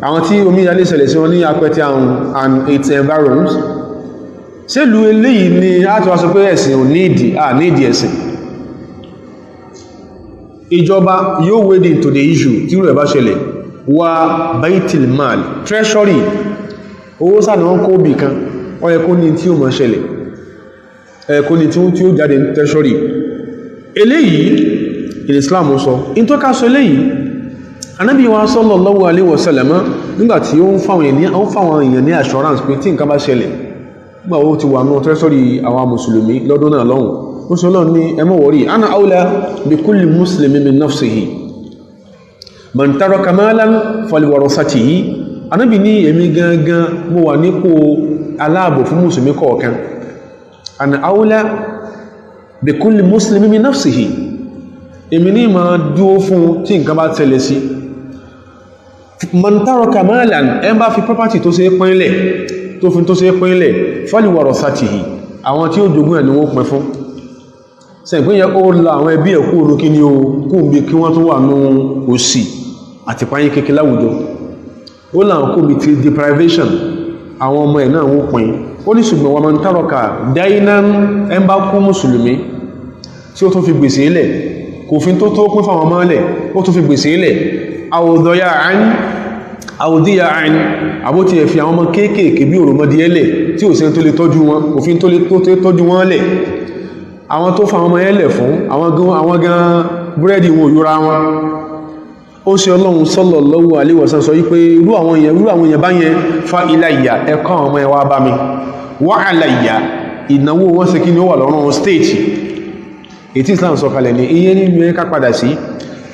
àwọn tí omi yalé ṣẹlẹ̀ sí wọn ní apẹtẹ and its environs ṣèlú eléyìí ni a ti wá sọ pé ẹ̀sìn ò nídìí ẹ̀sìn ìjọba yóò wade into the issue tí rẹ̀ bá ṣẹlẹ̀ wà baitil mal treasury owó sáà ni wọ́n kó bì kan ó yẹ kó ní tí ó máa ṣẹlẹ̀ ẹ̀kọ́ ní tí ó jáde treasury eléyìí Islam sọ in tó ká sọ eléyìí Ànábì wa sallallahu alaihi wasallam nígbàtí ó ń fáwọn èèyàn ní assurance pé tí nǹkan bá ṣẹlẹ̀ gbà ó ti wà ní treasury àwọn mùsùlùmí lọ́dún náà lọ́hùn ó sọ lọ́n ní ẹ má worry ana awla bi kulli muslimin min nafsihi man taraka malan faliwarasatihi Ànábì ní èmi gangan mo wà nípò aláàbò fún mùsùlùmí kọ̀ọ̀kan ana awla bi kulli muslimin min nafsihi èmi ní ma dúó fún tí nǹkan bá tẹ̀lẹ̀ sí man taraka malan ẹ bá fi property tó ṣe pínlẹ̀ tó ṣe pínlẹ̀ fali warasatihi àwọn tí ó jogún ẹ̀ ni wọ́n pín fún sẹ́yìn yẹ ó la àwọn ẹbí ẹ̀kú olókí ní o kún bí kí wọ́n tó wà ní òsì àti páyín kéèké láwùjọ ó láwọn kó bí ti deprivation àwọn ọmọ ẹ̀ náà wọ́n pín ó ní ṣùgbọ́n wọn man taraka dainan ẹ bá kú mùsùlùmí tí ó tó fi gbèsè ilẹ̀ kò fi tó pín fáwọn ọmọ ilẹ̀ ó tó fi gbèsè ilẹ̀ àwòdíyà àìn àbótí ẹ̀ fi àwọn ọmọ kéèkèé bí òròmọdí ẹlẹ̀ tí ò sẹ́ni tó lè tọ́jú wọn òfin tó lè tọ́jú wọn lẹ̀ àwọn tó fáwọn ọmọ ẹlẹ̀ fún àwọn gan búrẹ́dì wọn òyúra wọn ó ṣe Ọlọ́run sallallahu alaihi wasallam sọ wípé irú àwọn èèyàn bá yẹn fa ilayya ẹ̀kọ́ àwọn ọmọ ẹwà bá mi wa alayya ìnáwó wọn ṣe kí ni ó wà lọ́rùn stéètì ètí Islam sọ kalẹ̀ ní iye nínú ẹ̀ká padà sí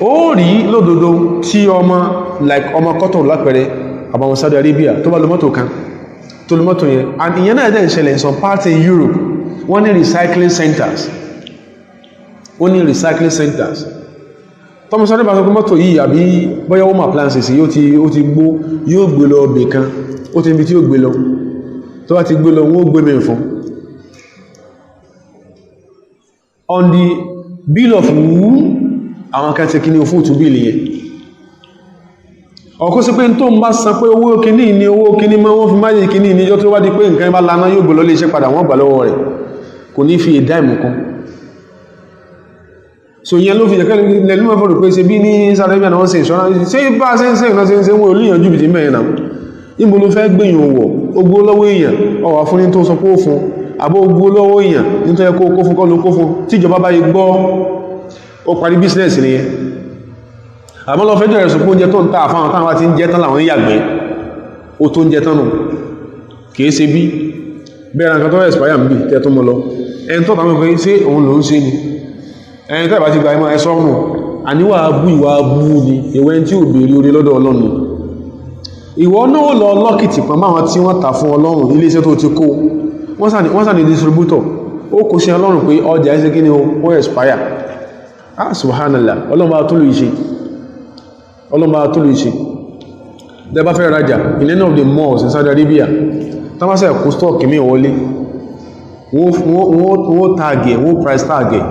ó rí lódodo tí ọmọ kọ́tọ̀ lápẹẹrẹ àbáwọn Saudi Arabia tó bá lo mọ́tò kan tó lo mọ́tò yẹn and ìyẹn náà dẹ̀ ń ṣẹlẹ̀ in some parts in Europe wọ́n ní recycling centers tọ́mọ sáré bá sọ pé mọ́tò yìí àbí bóyá home appliances ó ti gbó yóò gbé lọ ọbẹ̀ kan ó ti ibi tí ó gbé lọ tó bá ti gbé lọ wọ́n ó gbé mẹ́ fún on the bill of woe àwọn kan ti kíní fún ìtúbílì yẹn ọkọ́ sí pé tó ń bá san pé owó kíní ní owó kíní mọ́ wọ́n fi máyé kíní níjọ́ tó wá di pé nǹkan bá lana yóò gbé lọ lé iṣẹ́ padà wọ́n gbà lọ́wọ́ rẹ̀ kò ní fi ìdá ìmùkún so yẹn ló fi jẹ́kẹ́ lẹ́lú mẹ́fọ́ rò pé ṣe bí ní sàrẹ́bíà náà wọ́n ṣe ìṣọ́nà ṣe bá ṣe ń ṣe ìrìnà ṣe ń ṣe wọ́n olíyànjú bìtì mẹ́rin náà níbo ló fẹ́ gbìyàn wọ̀ ogbó lọ́wọ́ èèyàn ọwà fún ní tó sọ pé ó fún àbó ogbó lọ́wọ́ èèyàn nítorí kó fún kọ́ ló kó fún tíjọba bá yí gbọ́ ó parí bísínẹ̀sì nìyẹn àmọ́ lọ fẹ́ jẹ́rẹ̀ sọ pé oúnjẹ tó ń ta àfáwọn táwọn ti ń jẹ tán làwọn yàgbẹ́ ó tó ń jẹ tán nù kìí ṣe bí bẹ́ẹ̀ nǹkan tó expire ń bì tẹ́ tó mọ́ lọ ẹni tó tàbí pé ṣé òun ló ń ṣe ni ẹni tẹ́bà ti gba ẹmọ ẹsọ́ ọ̀nà àníwà abú ìwà abú ni ìwẹ́ tí ò bèèrè orí lọ́dọ̀ Ọlọ́run ìwọ náà lọ lọ́kìtì pọ̀ máwọn tí wọ́n tà fún Ọlọ́run ilé iṣẹ́ tó ti kó wọ́n sàn ní distributor ó kò sí Ọlọ́run pé ọjà ẹsẹ́ kí ni ó expire subhanallah Ọlọ́run bá tó lè ṣe dẹ́bá fẹ́ rajà in any of the malls in Saudi Arabia tánwásẹ̀ kó stock mi wọlé wọ́n tàgẹ̀ wọ́n price tàgẹ̀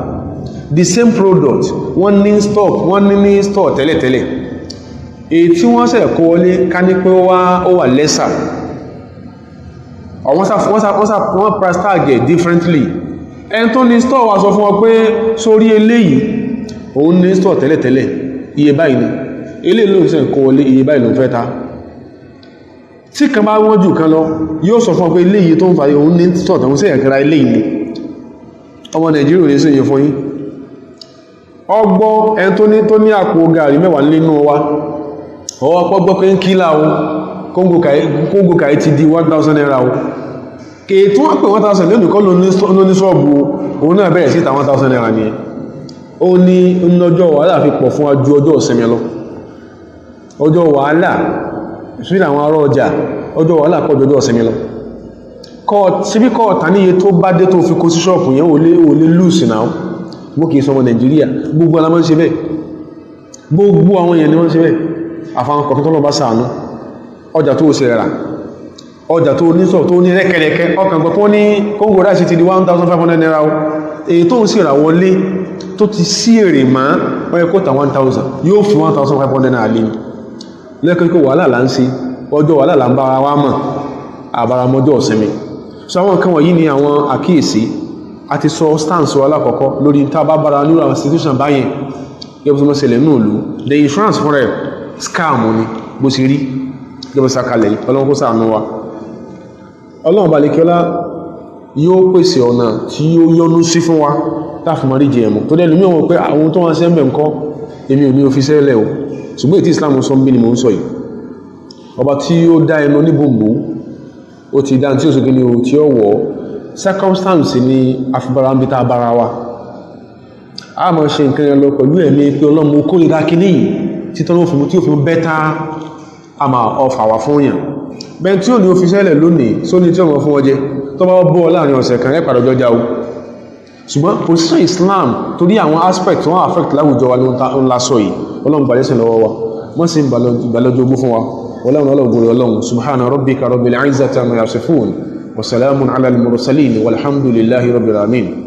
the same product wọ́n ní store tẹ́lẹ̀tẹ́lẹ̀ èyí tí wọ́n ṣẹ̀ kó wọlé ká ní pé ó wà lesser wọ́n price tàgẹ̀ differently ẹni tó ní store wá sọ fún wọn pé sórí eléyìí òun ní store tẹ́lẹ̀tẹ́lẹ̀ iye báyìí ni eléyìí ló ń ṣe kó wọlé iye báyìí ló ń fẹ́ ta tí kan bá wọ́n jù kan lọ yóò sọ fún ọ pé eléyìí tó ń fa òun ní store tẹ̀wọ́n sí ẹ̀kẹ́ra eléyìí ni ọmọ Nàìjíríà ní sí iye fún yín ọgbọ́ ẹn tó ní àpò gàrí mẹ́wàá nínú wa ọwọ́ pọ́gbọ́ pé ń kílà o kóngò kàí ti di 1,000 naira o kèé tó wọ́n pè 1,000 lónìí kọ́ ló ní ṣọ́ọ̀bù òun náà bẹ̀rẹ̀ sí ìta 1,000 naira ni ó ní ọjọ́ wàhálà fi pọ̀ fún ajú ọjọ́ ìsinmi lọ ọjọ́ wàhálà sí àwọn ará ọjà ọjọ́ wàhálà pọ̀ ọjọ́ ìsinmi lọ síbí kọ́ ọ̀tà níye tó bá dé tó fi kó sí ṣọ́ọ̀pù yẹn ò lè lùsì náà wọ́n kìí sọmọ Nàìjíríà gbogbo alamọ́ ṣe bẹ́ẹ̀ gbogbo àwọn èèyàn ni wọ́n ṣe bẹ́ẹ̀ àfahàn kọ̀kan tó lọ bá ṣàánú ọjà tó ṣe rà ọjà tó ní sọ tó ní rẹ́kẹ̀rẹ́kẹ́ ọkàn gbọ́ tó ní kóngò ráìsì ti di 1,500 naira èyí tó ń sì rà wọlé tó ti sí èrè máa wọ́n yẹ kó ta 1,000 yóò fi 1,500 naira lé lẹ́kọ̀ọ́ wàhálà là ń ṣe ọjọ́ wàhálà là ń bára wá mọ̀ àbáramọ́jọ́ ọ̀sẹ̀mi so àwọn nǹkan wọ̀nyí ni àwọn àkíyèsí àti sọ stance wa lákọ̀ọ́kọ́ lórí tàbá bára ní àwọn institution báyẹn gẹ́bù tó mọ́sílẹ̀ náà lú the insurance fún rẹ̀ scam ni bó sì rí gẹ́bù sákalẹ̀ yìí ọlọ́run kó ṣàánú wa ọlọ́run balẹ̀kẹ́lá yóò pèsè ọ̀nà tí ó yọ́nú sí fún wa táfùmọ́rí jẹ ẹ̀mù tó dẹ̀lú mìíràn pé àwọn tó wọ́n sẹ́mẹ̀ ńkọ́ èmi ò ní òfíṣẹ́ lẹ̀ o ṣùgbọ́n ètí Islam sọ bí ni mo ń sọ yìí ọba tí ó dá ẹnu níbòmbò ó ti dá tí ó sókè ní o tí ó wọ̀ circumstance ni afibara ń bí ta bára wa a máa ṣe nǹkan yẹn lọ pẹ̀lú ẹ̀mí pé ọlọ́mọ kó lè dákí ní títọ́ ló fún tí ó fi bẹ́ta a máa ọfà wà fún yàn bẹ́ẹ̀ tí ó ní òfíṣẹ́ lẹ̀ lónìí só ní tí ọmọ fún ọjẹ́ tó bá bọ́ láàrin ọ̀sẹ̀ kan ẹ́pàdà ọjọ́ jáwó ṣùgbọ́n position Islam torí àwọn aspect wọ́n affect láwùjọ wa ló ń lásọ yìí ọlọ́run balẹ̀ sí lọ́wọ́ wa wọ́n sì ń balọ́jọ́ ogún fún wa ọlọ́run ọlọ́gbọ̀rẹ̀ ọlọ́run subhana rabbika rabbil izzati amma yasifun wa salamun ala al-mursalin walhamdulillahi rabbil alamin.